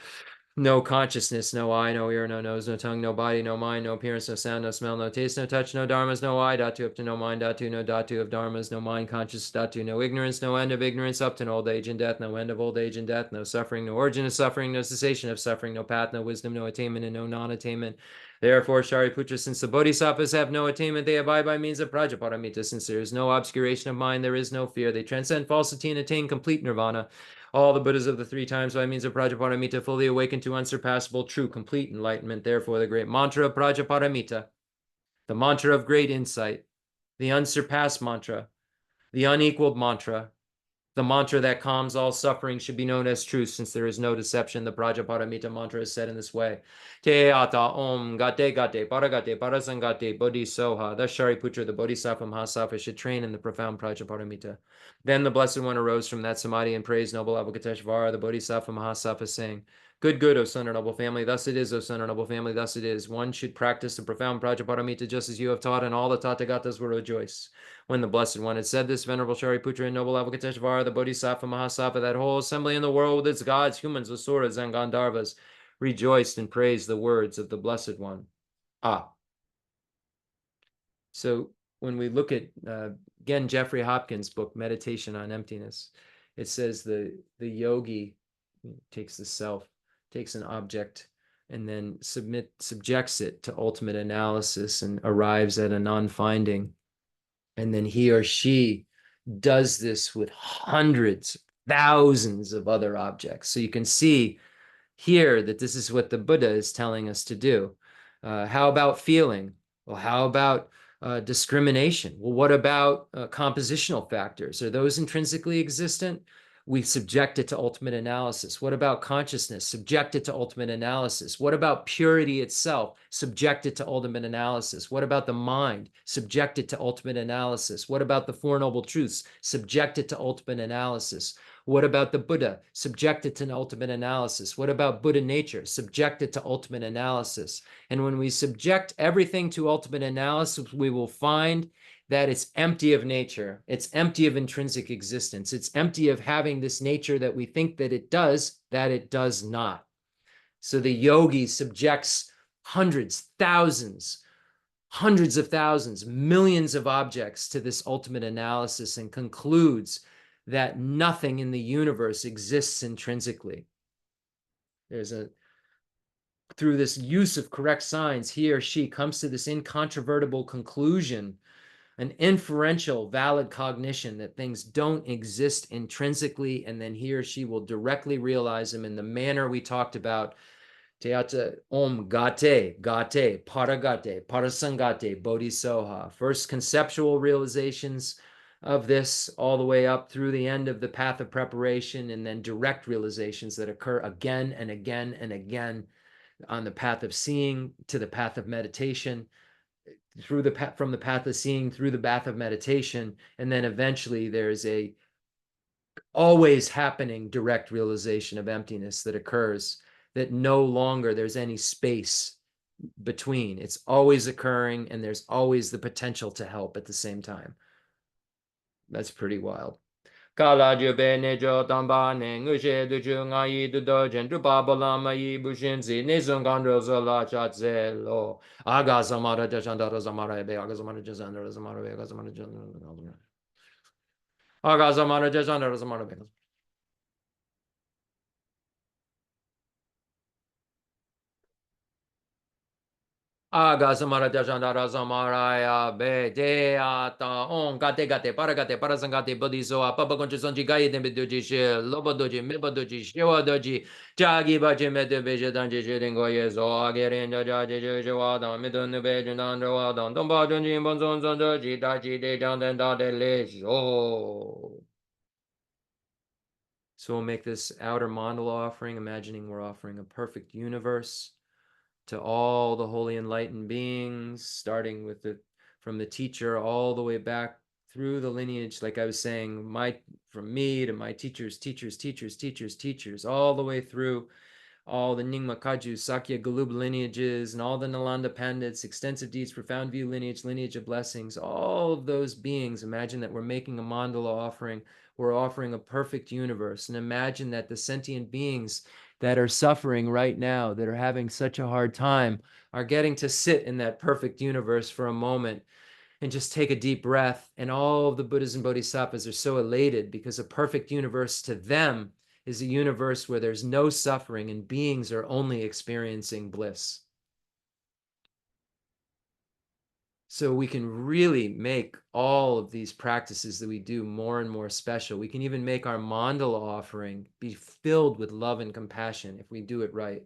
no consciousness, no eye, no ear, no nose, no tongue, no body, no mind, no appearance, no sound, no smell, no taste, no touch, no dharmas, no eye, dhatu up to no mind, dhatu, no dhatu of dharmas, no mind, conscious, dhatu, no ignorance, no end of ignorance, up to old age and death, no end of old age and death, no suffering, no origin of suffering, no cessation of suffering, no path, no wisdom, no attainment, and no non-attainment. Therefore, Shariputra, since the bodhisattvas have no attainment, they abide by means of Prajaparamita. Since there is no obscuration of mind, there is no fear. They transcend falsity and attain complete nirvana. All the Buddhas of the three times by means of Prajaparamita fully awaken to unsurpassable, true, complete enlightenment. Therefore, the great mantra of Prajaparamita, the mantra of great insight, the unsurpassed mantra, the unequaled mantra, the mantra that calms all suffering should be known as truth, since there is no deception. The Prajaparamita mantra is said in this way. Te ata om gate gate paragate parasangate bodhisoha. Thus Shariputra, the Bodhisattva Mahasattva, should train in the profound Prajaparamita. Then the Blessed One arose from that samadhi and praised noble Avalokiteshvara, the Bodhisattva Mahasattva, saying, Good, good, O son of noble family. Thus it is, O son of noble family. Thus it is. One should practice the profound Prajaparamita just as you have taught, and all the Tathagatas will rejoice. When the Blessed One had said this, Venerable Shariputra and noble Avalokiteshvara, the Bodhisattva Mahasattva, that whole assembly in the world with its gods, humans, asuras, and Gandharvas, rejoiced and praised the words of the Blessed One. So when we look at, again, Jeffrey Hopkins' book, Meditation on Emptiness, it says the yogi takes the self, takes an object, and then subjects it to ultimate analysis and arrives at a non-finding. And then he or she does this with hundreds, thousands of other objects. So you can see here that this is what the Buddha is telling us to do. How about feeling? Well, how about discrimination? Well, what about compositional factors? Are those intrinsically existent? We subject it to ultimate analysis. What about consciousness? Subject it to ultimate analysis. What about purity itself? Subject it to ultimate analysis. What about the mind? Subject it to ultimate analysis. What about the Four Noble Truths? Subject it to ultimate analysis. What about the Buddha? Subject it to ultimate analysis. What about Buddha nature? Subject it to ultimate analysis. And when we subject everything to ultimate analysis, we will find that it's empty of nature. It's empty of intrinsic existence. It's empty of having this nature that we think that it does not. So the yogi subjects hundreds, thousands, hundreds of thousands, millions of objects to this ultimate analysis and concludes that nothing in the universe exists intrinsically. Through this use of correct signs, he or she comes to this incontrovertible conclusion, an inferential, valid cognition that things don't exist intrinsically, and then he or she will directly realize them in the manner we talked about. Teata om gate, paragate, parasangate, bodhisoha. First conceptual realizations of this all the way up through the end of the path of preparation, and then direct realizations that occur again and again and again on the path of seeing to the path of meditation, from the path of seeing through the path of meditation, and then eventually there's a always happening direct realization of emptiness that occurs, that no longer there's any space between. It's always occurring, and there's always the potential to help at the same time. That's pretty wild. Kala jube nejo tamba ne ngushe duchu ngayi dudo jendu babalama yi bushinzi nizun gandro zola chatze lo aga zamara jachandara zamara ebe aga zamara jachandara zamara ebe aga zamara jachandara aga zamara jachandara zamara ebe aga zamara jachandara zamara ya be de ata on gate parasangate bodhiso apapa koncho sonji gaye dembe doji she lobo doji meba doji shewa doji jagi baje mede beje danje jengo yezo ageren jaje jewa da medon beje dan wa dan don ba jonji bonzon zon doji daji de jan den da de le jo. So we'll make this outer mandala offering, imagining we're offering a perfect universe. to all the holy enlightened beings, starting with from the teacher all the way back through the lineage, like I was saying, from me to my teachers, teachers, teachers, teachers, teachers, all the way through all the Nyingma Kaju, Sakya Galub lineages, and all the Nalanda Pandits, extensive deeds, profound view lineage, lineage of blessings, all of those beings. Imagine that we're making a mandala offering. We're offering a perfect universe. And imagine that the sentient beings that are suffering right now, that are having such a hard time, are getting to sit in that perfect universe for a moment and just take a deep breath. And all of the Buddhas and Bodhisattvas are so elated because a perfect universe to them is a universe where there's no suffering and beings are only experiencing bliss. So we can really make all of these practices that we do more and more special. We can even make our mandala offering be filled with love and compassion if we do it right.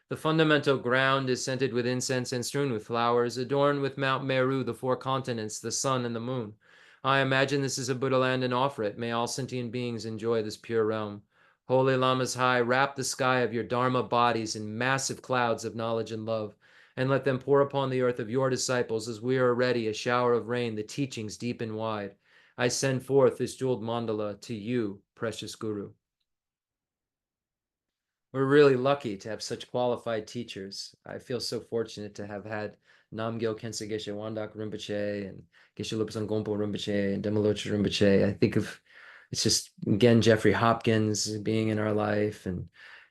The fundamental ground is scented with incense and strewn with flowers, adorned with Mount Meru, the four continents, the sun, and the moon. I imagine this is a Buddha land and offer it. May all sentient beings enjoy this pure realm. Holy Lamas High, wrap the sky of your Dharma bodies in massive clouds of knowledge and love, and let them pour upon the earth of your disciples as we are ready, a shower of rain, the teachings deep and wide. I send forth this jeweled mandala to you, precious Guru. We're really lucky to have such qualified teachers. I feel so fortunate to have had Namgyal Khensur Geshe Wangdak Rinpoche and Geshe Lobsang Gonpo Rinpoche and Demolocha Rinpoche. I think of it's just again Jeffrey Hopkins being in our life and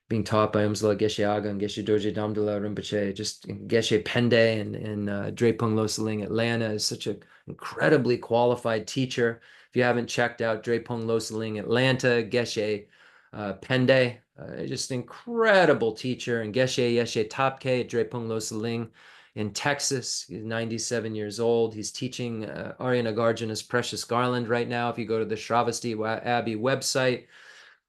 being taught by Umsala Geshe Aga and Geshe Dorje Damdala Rinpoche. Just Geshe Pende and Drepung Losaling Atlanta is such an incredibly qualified teacher. If you haven't checked out Drepung Losaling Atlanta, Geshe Pende, just incredible teacher, and Geshe Yeshe Tapke at Drepung Losaling in Texas. He's 97 years old. He's teaching Arya Nagarjuna's Precious Garland right now. If you go to the Shravasti Abbey website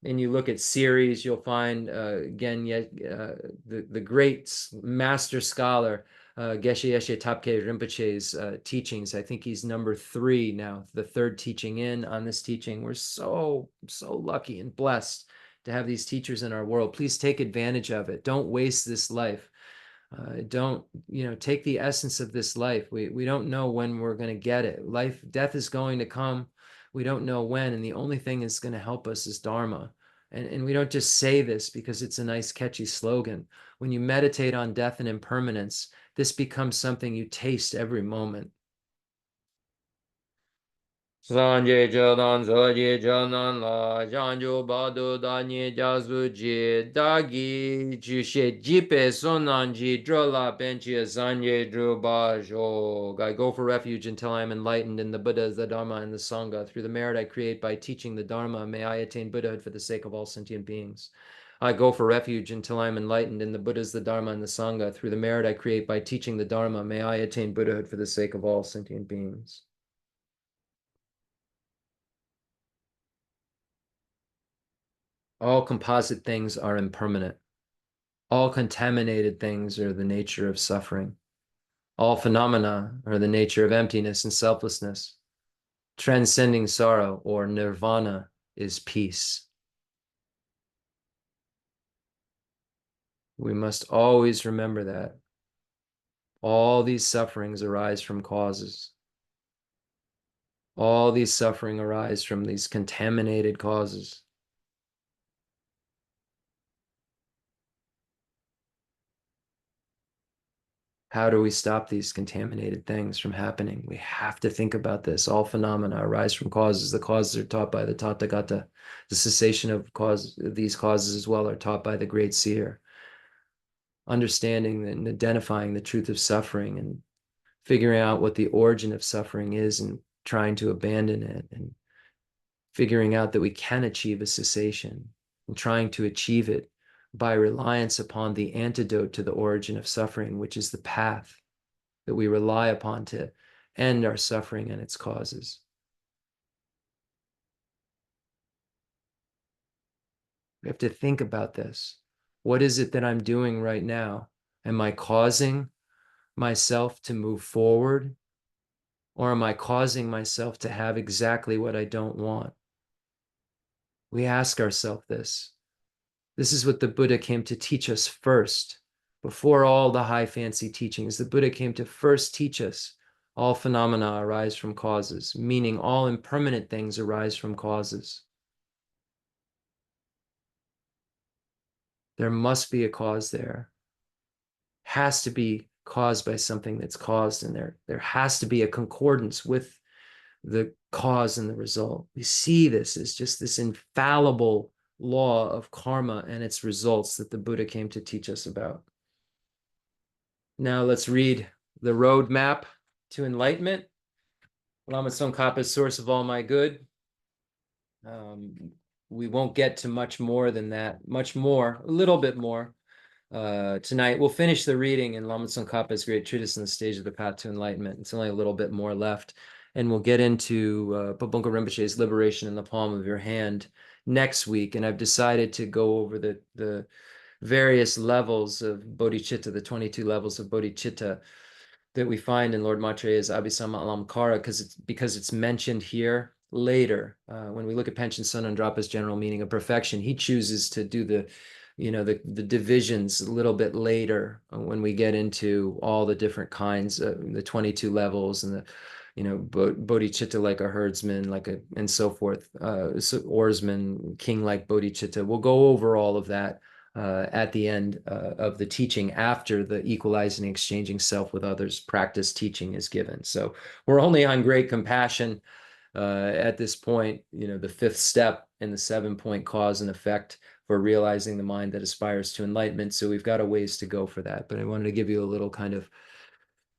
and you look at series, you'll find again the great master scholar Geshe Yeshe Tapke Rinpoche's teachings. I think he's number 3 now, the 3rd teaching in on this teaching. We're so lucky and blessed to have these teachers in our world. Please take advantage of it. Don't waste this life. Don't, take the essence of this life. We don't know when we're going to get it. Death is going to come. We don't know when. And the only thing that's going to help us is Dharma. And we don't just say this because it's a nice, catchy slogan. When you meditate on death and impermanence, this becomes something you taste every moment. Sanje Jodan Zoji Jonan La Janju Badu Danyi Jazuji Dagi Jushe Jipe Sonanji Drola Benchi Sanje Drubajo. I go for refuge until I am enlightened in the Buddha, the Dharma, and the Sangha. Through the merit I create by teaching the Dharma, may I attain Buddhahood for the sake of all sentient beings. I go for refuge until I am enlightened in the Buddhas, the Dharma, and the Sangha. Through the merit I create by teaching the Dharma, may I attain Buddhahood for the sake of all sentient beings. All composite things are impermanent. All contaminated things are the nature of suffering. All phenomena are the nature of emptiness and selflessness. Transcending sorrow, or nirvana, is peace. We must always remember that. All these sufferings arise from causes. All these suffering arise from these contaminated causes. How do we stop these contaminated things from happening? We have to think about this. All phenomena arise from causes. The causes are taught by the Tathagata. The cessation of these causes as well are taught by the great seer. Understanding and identifying the truth of suffering and figuring out what the origin of suffering is and trying to abandon it, and figuring out that we can achieve a cessation and trying to achieve it by reliance upon the antidote to the origin of suffering, which is the path that we rely upon to end our suffering and its causes. We have to think about this. What is it that I'm doing right now? Am I causing myself to move forward? Or am I causing myself to have exactly what I don't want? We ask ourselves this. This is what the Buddha came to teach us first. Before all the high fancy teachings, the Buddha came to first teach us all phenomena arise from causes, meaning all impermanent things arise from causes. There must be a cause there. Has to be caused by something that's caused, and there has to be a concordance with the cause and the result. We see this as just this infallible law of karma and its results that the Buddha came to teach us about. Now let's read the roadmap to enlightenment. Lama Tsongkhapa's source of all my good. We won't get to much more than that, much more, a little bit more tonight. We'll finish the reading in Lama Tsongkhapa's great treatise on the stage of the path to enlightenment. It's only a little bit more left. And we'll get into Pabongka Rinpoche's liberation in the palm of your hand next week. And I've decided to go over the various levels of bodhicitta, the 22 levels of bodhicitta that we find in Lord Maitreya's Abhisama Alamkara, because it's mentioned here later. When we look at Panchen Sonandrapa's general meaning of perfection, he chooses to do the divisions a little bit later when we get into all the different kinds, the 22 levels and the bodhicitta like a herdsman, and so forth, oarsman, king like bodhicitta. We'll go over all of that at the end of the teaching after the equalizing and exchanging self with others practice teaching is given. So we're only on great compassion at this point, the fifth step in the 7-point cause and effect for realizing the mind that aspires to enlightenment. So we've got a ways to go for that. But I wanted to give you a little kind of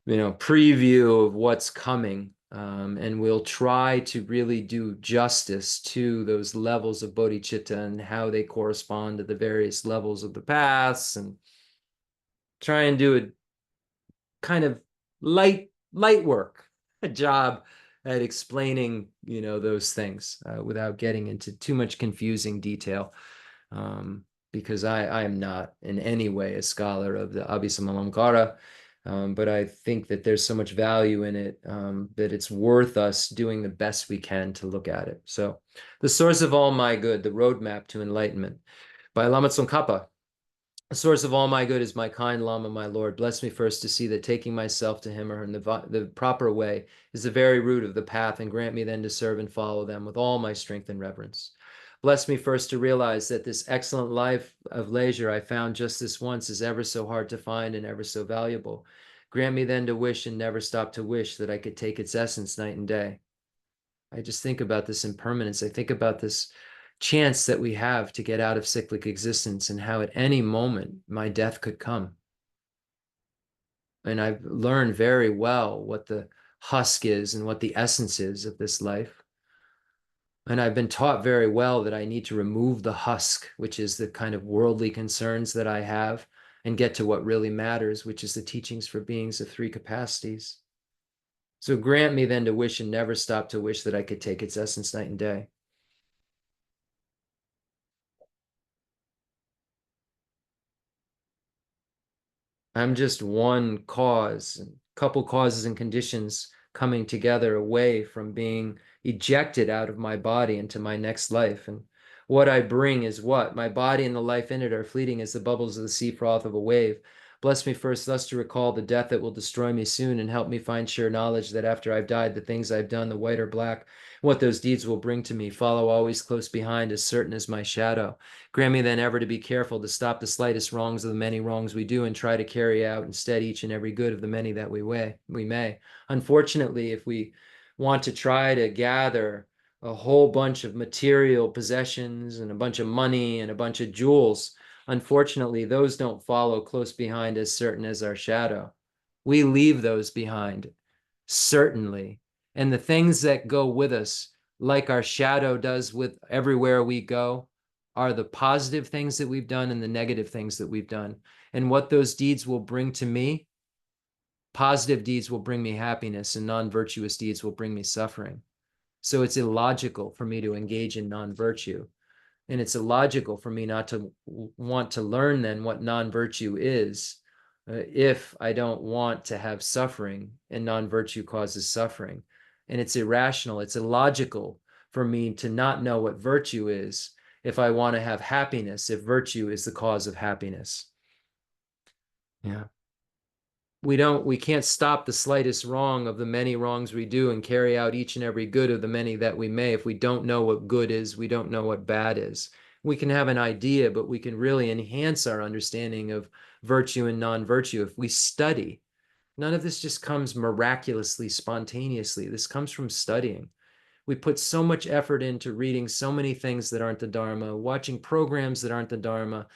preview of what's coming. And we'll try to really do justice to those levels of bodhicitta and how they correspond to the various levels of the paths, and try and do a kind of light work, a job at explaining, those things without getting into too much confusing detail. Because I am not in any way a scholar of the Abhisamalamkara. But I think that there's so much value in it that it's worth us doing the best we can to look at it. So, the source of all my good, the roadmap to enlightenment, by Lama Tsongkhapa. The source of all my good is my kind Lama, my Lord. Bless me first to see that taking myself to him or her in the proper way is the very root of the path, and grant me then to serve and follow them with all my strength and reverence. Bless me first to realize that this excellent life of leisure I found just this once is ever so hard to find and ever so valuable. Grant me then to wish and never stop to wish that I could take its essence night and day. I just think about this impermanence. I think about this chance that we have to get out of cyclic existence and how at any moment my death could come. And I've learned very well what the husk is and what the essence is of this life. And I've been taught very well that I need to remove the husk, which is the kind of worldly concerns that I have, and get to what really matters, which is the teachings for beings of three capacities. So grant me then to wish and never stop to wish that I could take its essence night and day. I'm just one cause, and couple causes and conditions coming together away from being ejected out of my body into my next life. And what I bring is what? My body and the life in it are fleeting as the bubbles of the sea froth of a wave. Bless me first thus to recall the death that will destroy me soon, and help me find sure knowledge that after I've died, the things I've done, the white or black, what those deeds will bring to me, follow always close behind, as certain as my shadow. Grant me then ever to be careful to stop the slightest wrongs of the many wrongs we do, and try to carry out instead each and every good of the many that we may. Unfortunately, if we want to try to gather a whole bunch of material possessions and a bunch of money and a bunch of jewels, unfortunately, those don't follow close behind as certain as our shadow. We leave those behind, certainly. And the things that go with us, like our shadow does with everywhere we go, are the positive things that we've done and the negative things that we've done. And what those deeds will bring to me, positive deeds will bring me happiness, and non-virtuous deeds will bring me suffering. So it's illogical for me to engage in non-virtue. And it's illogical for me not to want to learn then what non-virtue is, if I don't want to have suffering, and non-virtue causes suffering. And it's irrational, it's illogical for me to not know what virtue is if I want to have happiness, if virtue is the cause of happiness. Yeah. We can't stop the slightest wrong of the many wrongs we do and carry out each and every good of the many that we may. If we don't know what good is, we don't know what bad is. We can have an idea, but we can really enhance our understanding of virtue and non-virtue if we study. None of this just comes miraculously, spontaneously. This comes from studying. We put so much effort into reading so many things that aren't the Dharma, watching programs that aren't the Dharma.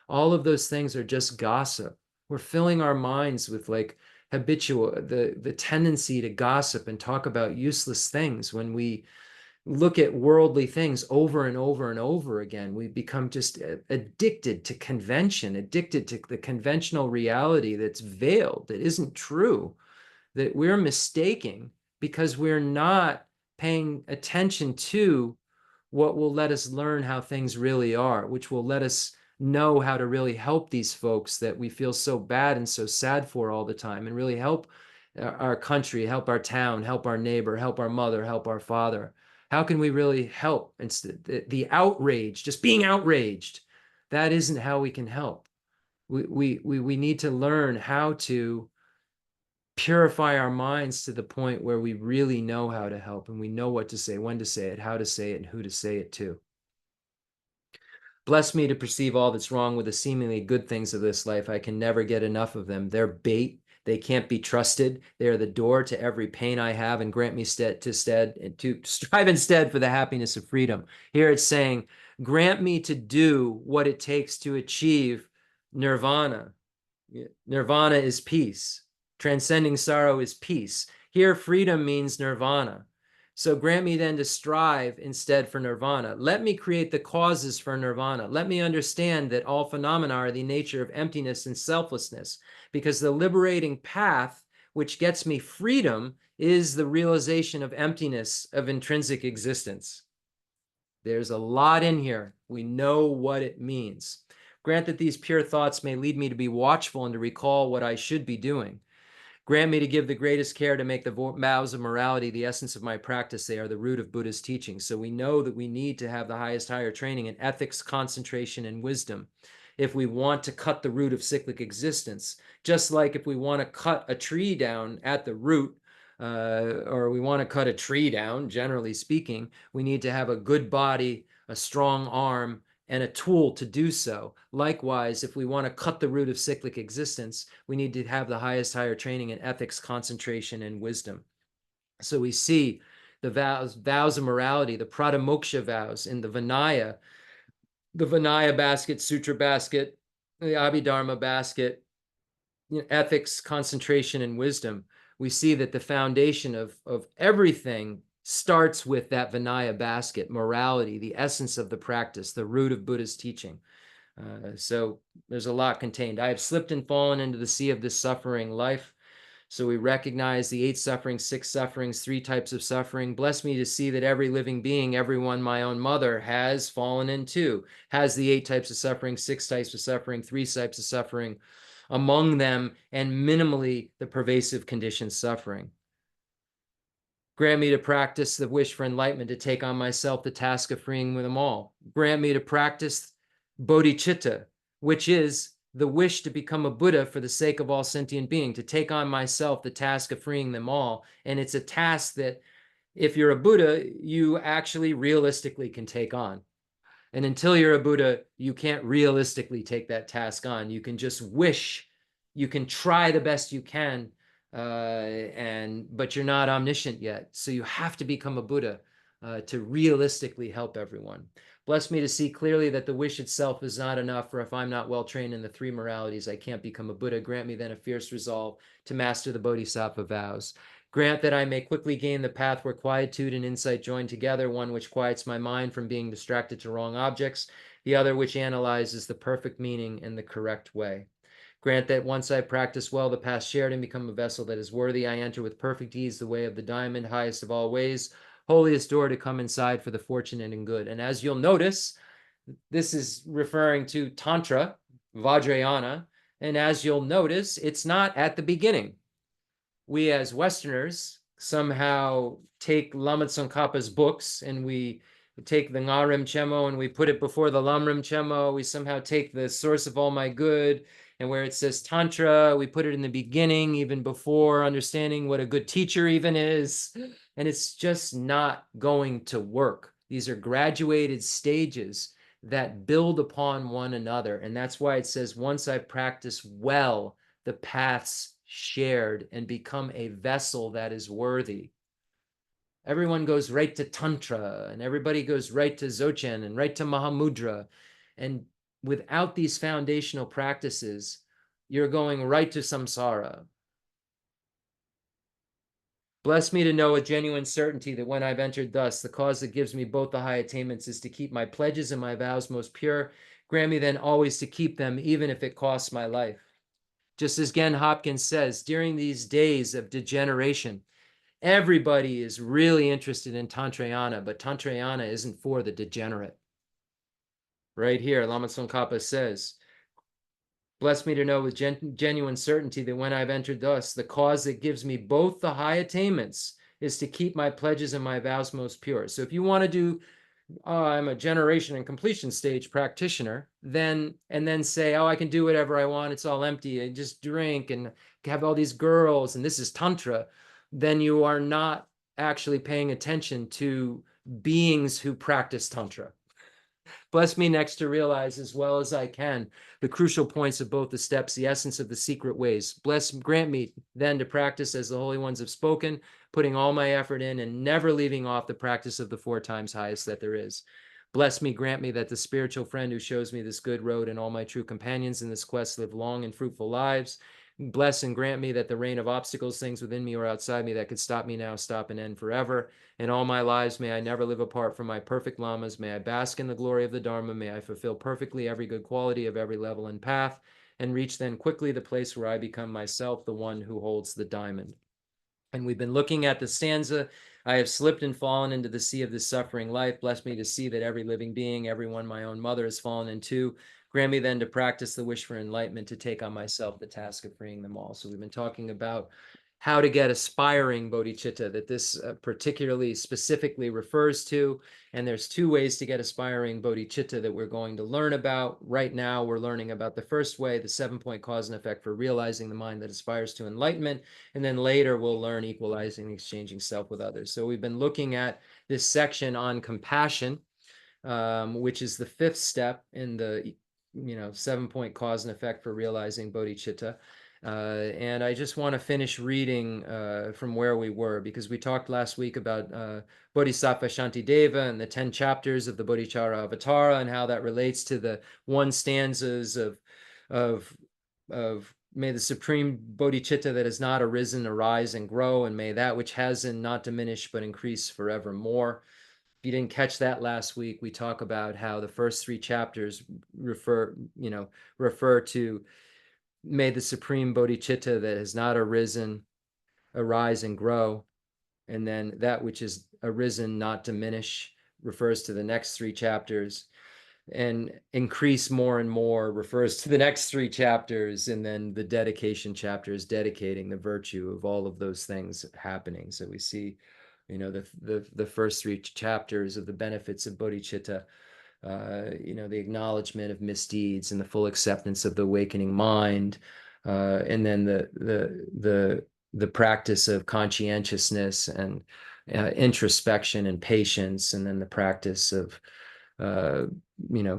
All of those things are just gossip. We're filling our minds with like habitual, the tendency to gossip and talk about useless things. When we look at worldly things over and over and over again, we become just addicted to convention, addicted to the conventional reality that's veiled, that isn't true, that we're mistaking because we're not paying attention to what will let us learn how things really are, which will let us know how to really help these folks that we feel so bad and so sad for all the time, and really help our country, help our town, help our neighbor, help our mother, help our father. How can we really help? Instead, the outrage, just being outraged, that isn't how we can help. We need to learn how to purify our minds to the point where we really know how to help, and we know what to say, when to say it, how to say it, and who to say it to. Bless me to perceive all that's wrong with the seemingly good things of this life. I can never get enough of them. They're bait. They can't be trusted. They are the door to every pain I have, and grant me to strive instead for the happiness of freedom. Here it's saying, grant me to do what it takes to achieve nirvana. Nirvana is peace. Transcending sorrow is peace. Here, freedom means nirvana. So grant me then to strive instead for nirvana. Let me create the causes for nirvana. Let me understand that all phenomena are the nature of emptiness and selflessness, because the liberating path which gets me freedom is the realization of emptiness of intrinsic existence. There's a lot in here. We know what it means. Grant that these pure thoughts may lead me to be watchful and to recall what I should be doing. Grant me to give the greatest care to make the vows of morality the essence of my practice. They are the root of Buddhist teaching. So we know that we need to have the highest higher training in ethics, concentration, and wisdom if we want to cut the root of cyclic existence. Just like if we want to cut a tree down at the root, or we want to cut a tree down, generally speaking, we need to have a good body, a strong arm, and a tool to do so. Likewise, if we want to cut the root of cyclic existence, we need to have the highest higher training in ethics, concentration, and wisdom. So we see the vows of morality, the Pratamoksha vows in the Vinaya basket, Sutra basket, the Abhidharma basket, ethics, concentration, and wisdom. We see that the foundation of everything starts with that Vinaya basket, morality, the essence of the practice, the root of Buddha's teaching. So there's a lot contained. I have slipped and fallen into the sea of this suffering life. So we recognize the 8 sufferings, 6 sufferings, 3 types of suffering. Bless me to see that every living being, everyone my own mother, has fallen into, has the 8 types of suffering, 6 types of suffering, 3 types of suffering among them, and minimally the pervasive conditioned suffering. Grant me to practice the wish for enlightenment, to take on myself the task of freeing them all. Grant me to practice bodhicitta, which is the wish to become a Buddha for the sake of all sentient being, to take on myself the task of freeing them all. And it's a task that, if you're a Buddha, you actually realistically can take on. And until you're a Buddha, you can't realistically take that task on. You can just wish, you can try the best you can, but you're not omniscient yet. So you have to become a Buddha to realistically help everyone. Bless me to see clearly that the wish itself is not enough, for if I'm not well trained in the 3 moralities, I can't become a Buddha. Grant me then a fierce resolve to master the Bodhisattva vows. Grant that I may quickly gain the path where quietude and insight join together, one which quiets my mind from being distracted to wrong objects, the other which analyzes the perfect meaning in the correct way. Grant that once I practice well the path shared and become a vessel that is worthy, I enter with perfect ease the way of the diamond, highest of all ways, holiest door to come inside for the fortunate and good. And as you'll notice, this is referring to Tantra, Vajrayana, and as you'll notice, it's not at the beginning. We as Westerners somehow take Lama Tsongkhapa's books, and we take the Ngarim Chemo and we put it before the Lamrim Chemo. We somehow take the source of all my good And where it says Tantra, we put it in the beginning, even before understanding what a good teacher even is. And it's just not going to work. These are graduated stages that build upon one another. And that's why it says, once I practice well, the paths shared and become a vessel that is worthy. Everyone goes right to Tantra, and everybody goes right to Dzogchen and right to Mahamudra. And without these foundational practices, you're going right to samsara. Bless me to know with genuine certainty that when I've entered thus, the cause that gives me both the high attainments is to keep my pledges and my vows most pure. Grant me then always to keep them, even if it costs my life. Just as Gen Hopkins says, during these days of degeneration, everybody is really interested in Tantrayana, but Tantrayana isn't for the degenerate. Right here, Lama Tsongkhapa says, bless me to know with genuine certainty that when I've entered thus, the cause that gives me both the high attainments is to keep my pledges and my vows most pure. So if you want to do, I'm a generation and completion stage practitioner, then say, oh, I can do whatever I want. It's all empty. I just drink and have all these girls, and this is Tantra. Then you are not actually paying attention to beings who practice Tantra. Bless me next to realize as well as I can the crucial points of both the steps, the essence of the secret ways. Grant me then to practice as the holy ones have spoken, putting all my effort in and never leaving off the practice of the 4 times highest that there is. Bless me, grant me that the spiritual friend who shows me this good road and all my true companions in this quest live long and fruitful lives. Bless and grant me that the rain of obstacles, things within me or outside me that could stop me now, stop and end forever. In all my lives, may I never live apart from my perfect lamas. May I bask in the glory of the Dharma. May I fulfill perfectly every good quality of every level and path, and reach then quickly the place where I become myself, the one who holds the diamond. And we've been looking at the stanza, I have slipped and fallen into the sea of this suffering life. Bless me to see that every living being, everyone my own mother has fallen into. Grant me then to practice the wish for enlightenment, to take on myself the task of freeing them all. So we've been talking about how to get aspiring bodhicitta, that this particularly specifically refers to. And there's 2 ways to get aspiring bodhicitta that we're going to learn about. Right now, we're learning about the first way, the 7-point cause and effect for realizing the mind that aspires to enlightenment. And then later, we'll learn equalizing and exchanging self with others. So we've been looking at this section on compassion, which is the 5th step in the 7-point cause and effect for realizing bodhicitta. And I just want to finish reading from where we were, because we talked last week about Bodhisattva Shantideva and the 10 chapters of the Bodhicharya Avatara and how that relates to the 1 stanzas of may the supreme bodhicitta that has not arisen arise and grow, and may that which has not diminish but increase forevermore. If you didn't catch that last week, we talk about how the first 3 chapters refer to may the supreme bodhicitta that has not arisen arise and grow, and then that which is arisen not diminish refers to the next 3 chapters, and increase more and more refers to the next 3 chapters, and then the dedication chapter is dedicating the virtue of all of those things happening. So we see the first 3 chapters of the benefits of bodhicitta, the acknowledgement of misdeeds and the full acceptance of the awakening mind, and then the practice of conscientiousness and introspection and patience, and then the practice of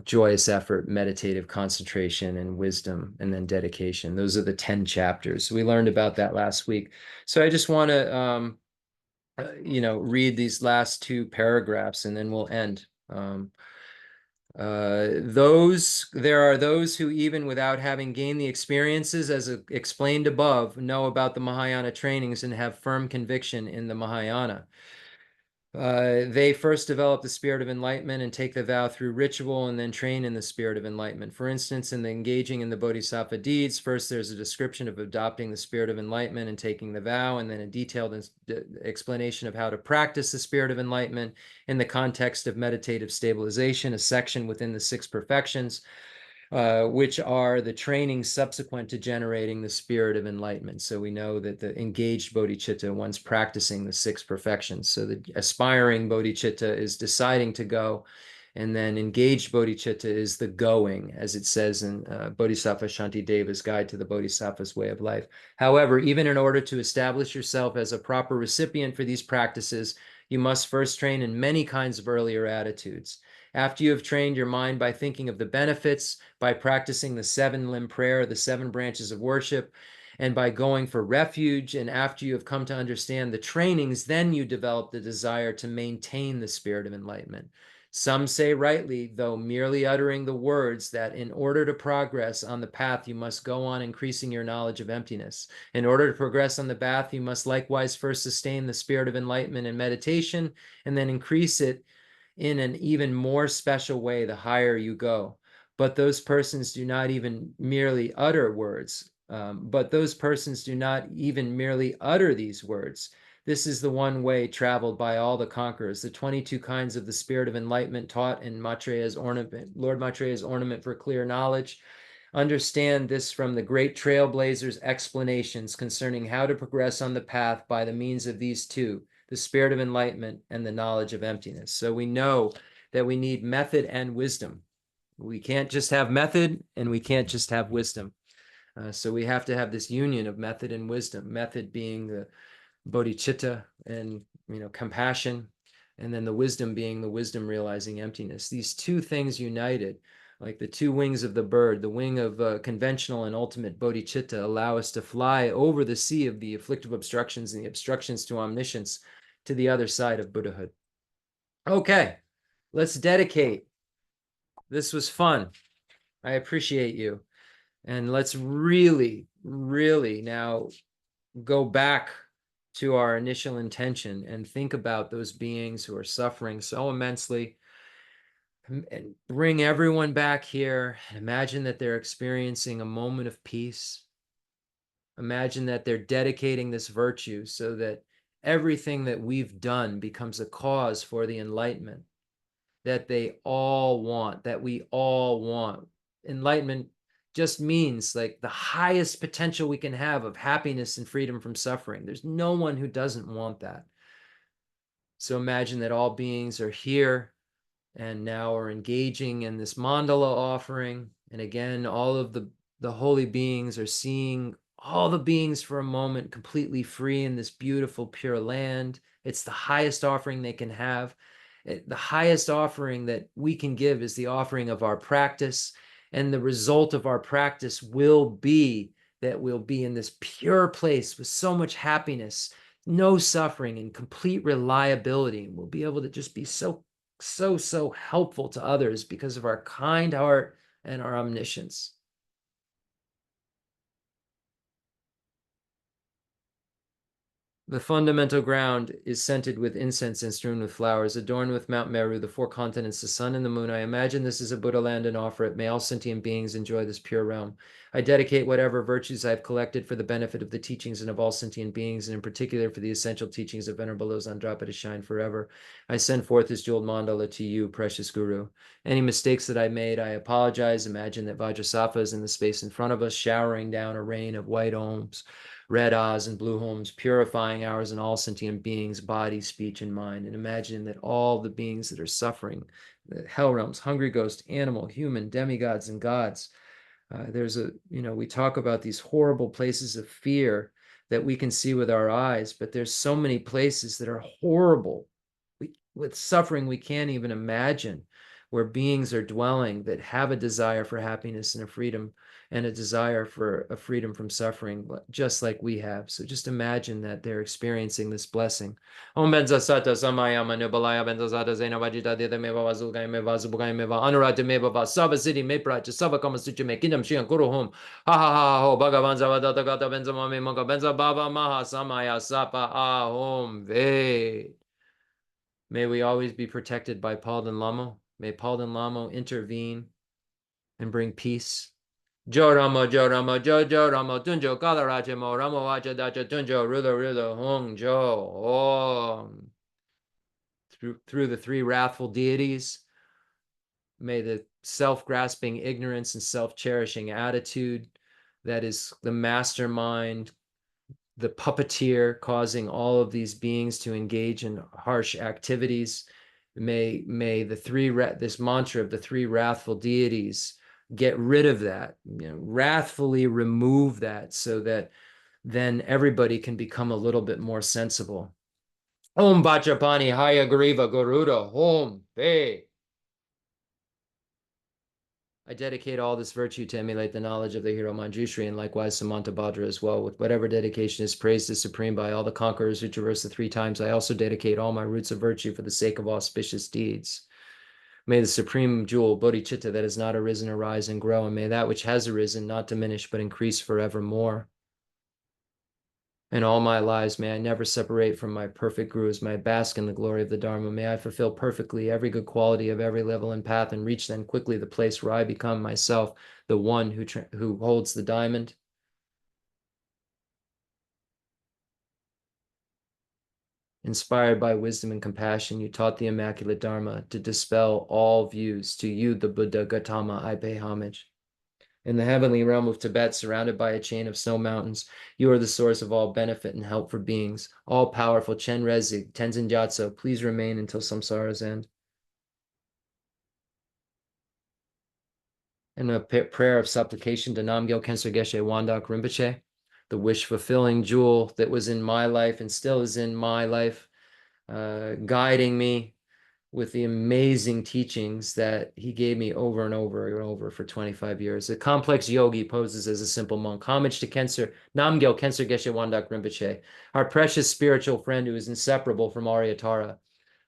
joyous effort, meditative concentration, and wisdom, and then dedication. Those are the 10 chapters. So we learned about that last week. So I just want to read these last 2 paragraphs, and then we'll end. There are those who, even without having gained the experiences as explained above, know about the Mahayana trainings and have firm conviction in the Mahayana. They first develop the spirit of enlightenment and take the vow through ritual, and then train in the spirit of enlightenment. For instance, in the engaging in the bodhisattva deeds, first there's a description of adopting the spirit of enlightenment and taking the vow, and then a detailed explanation of how to practice the spirit of enlightenment in the context of meditative stabilization, a section within the 6 perfections, which are the training subsequent to generating the spirit of enlightenment. So we know that the engaged bodhicitta, one's practicing the 6 perfections. So the aspiring bodhicitta is deciding to go And then engaged bodhicitta is the going, as it says in Bodhisattva Shantideva's Guide to the Bodhisattva's Way of Life. However, even in order to establish yourself as a proper recipient for these practices, you must first train in many kinds of earlier attitudes. After you have trained your mind by thinking of the benefits, by practicing the 7-limb prayer, the 7 branches of worship, and by going for refuge, and after you have come to understand the trainings, then you develop the desire to maintain the spirit of enlightenment. Some say rightly, though merely uttering the words, that in order to progress on the path, you must go on increasing your knowledge of emptiness. In order to progress on the path, you must likewise first sustain the spirit of enlightenment in meditation, and then increase it in an even more special way the higher you go. But those persons do not even merely utter words. But those persons do not even merely utter these words. This is the one way traveled by all the conquerors, the 22 kinds of the spirit of enlightenment taught in Maitreya's ornament, Lord Maitreya's ornament for clear knowledge. Understand this from the great trailblazers' explanations concerning how to progress on the path by the means of these two, the spirit of enlightenment and the knowledge of emptiness. So we know that we need method and wisdom. We can't just have method and we can't just have wisdom. So we have to have this union of method and wisdom, method being the bodhicitta and compassion, and then the wisdom being the wisdom realizing emptiness. These two things united, like the two wings of the bird, the wing of conventional and ultimate bodhicitta, allow us to fly over the sea of the afflictive obstructions and the obstructions to omniscience to the other side of Buddhahood. Okay, let's dedicate. This was fun. I appreciate you. And let's really, really now go back to our initial intention and think about those beings who are suffering so immensely, and bring everyone back here and imagine that they're experiencing a moment of peace. Imagine that they're dedicating this virtue so that everything that we've done becomes a cause for the enlightenment that they all want, that we all want. Enlightenment just means like the highest potential we can have of happiness and freedom from suffering. There's no one who doesn't want that. So imagine that all beings are here and now are engaging in this mandala offering. And again, all of the holy beings are seeing all the beings for a moment completely free in this beautiful, pure land. It's the highest offering they can have. The highest offering that we can give is the offering of our practice. And the result of our practice will be that we'll be in this pure place with so much happiness, no suffering, and complete reliability. We'll be able to just be so helpful to others because of our kind heart and our omniscience. The fundamental ground is scented with incense and strewn with flowers, adorned with Mount Meru, the 4 continents, the sun and the moon. I imagine this is a Buddha land and offer it. May all sentient beings enjoy this pure realm. I dedicate whatever virtues I have collected for the benefit of the teachings and of all sentient beings, and in particular for the essential teachings of Venerable Losang to shine forever. I send forth this jeweled mandala to you, precious Guru. Any mistakes that I made, I apologize. Imagine that Vajrasattva is in the space in front of us, showering down a rain of white ohms, red ahs and blue homes, purifying ours and all sentient beings, body, speech, and mind. And imagine that all the beings that are suffering, the hell realms, hungry ghost, animal, human, demigods, and gods. We talk about these horrible places of fear that we can see with our eyes, but there's so many places that are horrible with suffering we can't even imagine, where beings are dwelling that have a desire for happiness and a freedom and a desire for a freedom from suffering, just like we have. So just imagine that they're experiencing this blessing. Om benza sata samaya manubalaya benza sata zena vajita dita meva vazulgai meva zubugai meva anurata meva va sava siddhi me pracha sava kama suchi me kingdom shian guru hum ha ha ha ho bhagavan zavadata gata benza mame manga benza baba maha samaya sapa ahom ve. May we always be protected by Palden Lama. May Palden Lama intervene and bring peace. Jo Ramo, Jo Ramo, Jo Jo Ramo, Tunjo, Kalaraja Mo, Ramo Waja Daja Tunjo, Rulo Rulo, Hong Jo, Om. Through the 3 wrathful deities, may the self-grasping ignorance and self-cherishing attitude that is the mastermind, the puppeteer causing all of these beings to engage in harsh activities, May this mantra of the three wrathful deities get rid of that, wrathfully remove that, so that then everybody can become a little bit more sensible. Om Bachapani Hayagriva Garuda Om Be. I dedicate all this virtue to emulate the knowledge of the hero Manjushri, and likewise Samantabhadra as well. With whatever dedication is praised as supreme by all the conquerors who traverse the three times, I also dedicate all my roots of virtue for the sake of auspicious deeds. May the supreme jewel, bodhicitta, that has not arisen, arise and grow, and may that which has arisen not diminish but increase forevermore. In all my lives, may I never separate from my perfect gurus. May I bask in the glory of the Dharma. May I fulfill perfectly every good quality of every level and path, and reach then quickly the place where I become myself, the one who holds the diamond. Inspired by wisdom and compassion, you taught the immaculate Dharma to dispel all views. To you, the Buddha Gautama, I pay homage. In the heavenly realm of Tibet, surrounded by a chain of snow mountains, you are the source of all benefit and help for beings. All-powerful Chen Rezi, Tenzin Gyatso, please remain until samsara's end. And a prayer of supplication to Namgyal Khensur Geshe Wangdak Rinpoche, the wish-fulfilling jewel that was in my life and still is in my life, guiding me with the amazing teachings that he gave me over and over and over for 25 years. A complex yogi poses as a simple monk. Homage to Namgyal Khensur Geshe Wangdak Rinpoche, our precious spiritual friend who is inseparable from Aryatara.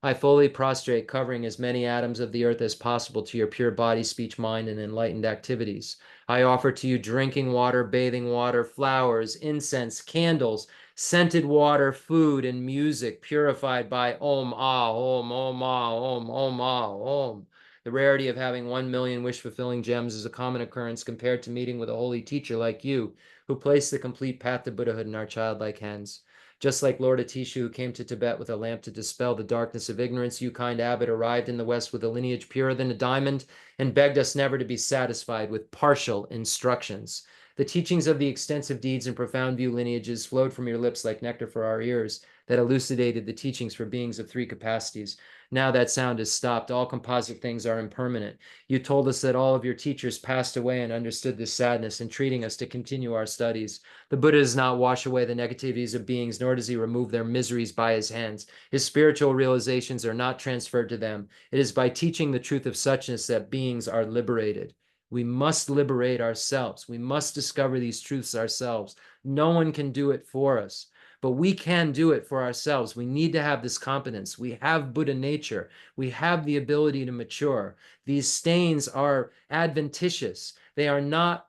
I fully prostrate, covering as many atoms of the earth as possible to your pure body, speech, mind, and enlightened activities. I offer to you drinking water, bathing water, flowers, incense, candles, scented water, food, and music purified by Om Ah Om Om Ah Om Om Ah Om. The rarity of having 1 million wish-fulfilling gems is a common occurrence compared to meeting with a holy teacher like you, who placed the complete path to Buddhahood in our childlike hands. Just like Lord Atisha, who came to Tibet with a lamp to dispel the darkness of ignorance, you, kind abbot, arrived in the West with a lineage purer than a diamond and begged us never to be satisfied with partial instructions. The teachings of the extensive deeds and profound view lineages flowed from your lips like nectar for our ears that elucidated the teachings for beings of three capacities. Now that sound has stopped. All composite things are impermanent. You told us that all of your teachers passed away and understood this sadness, entreating us to continue our studies. The Buddha does not wash away the negativities of beings, nor does he remove their miseries by his hands. His spiritual realizations are not transferred to them. It is by teaching the truth of suchness that beings are liberated. We must liberate ourselves. We must discover these truths ourselves. No one can do it for us, but we can do it for ourselves. We need to have this competence. We have Buddha nature. We have the ability to mature. These stains are adventitious. They are not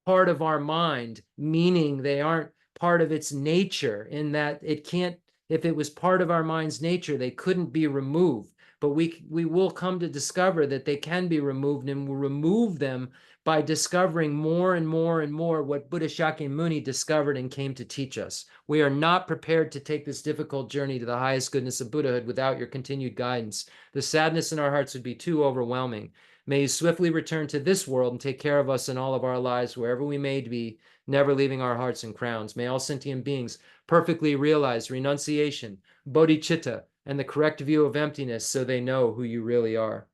part of our mind, meaning they aren't part of its nature, in that it can't, if it was part of our mind's nature, they couldn't be removed. But we will come to discover that they can be removed, and we'll remove them by discovering more and more and more what Buddha Shakyamuni discovered and came to teach us. We are not prepared to take this difficult journey to the highest goodness of Buddhahood without your continued guidance. The sadness in our hearts would be too overwhelming. May you swiftly return to this world and take care of us in all of our lives, wherever we may be, never leaving our hearts in crowns. May all sentient beings perfectly realize renunciation, bodhicitta, and the correct view of emptiness, so they know who you really are.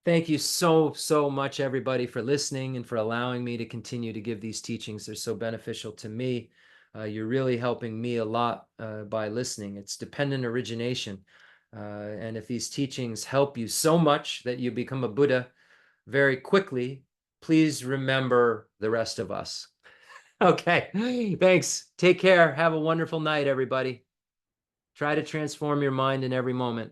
Thank you so, so much, everybody, for listening and for allowing me to continue to give these teachings. They're so beneficial to me. You're really helping me a lot by listening. It's dependent origination. And if these teachings help you so much that you become a Buddha very quickly, please remember the rest of us. Okay, thanks. Take care. Have a wonderful night, everybody. Try to transform your mind in every moment.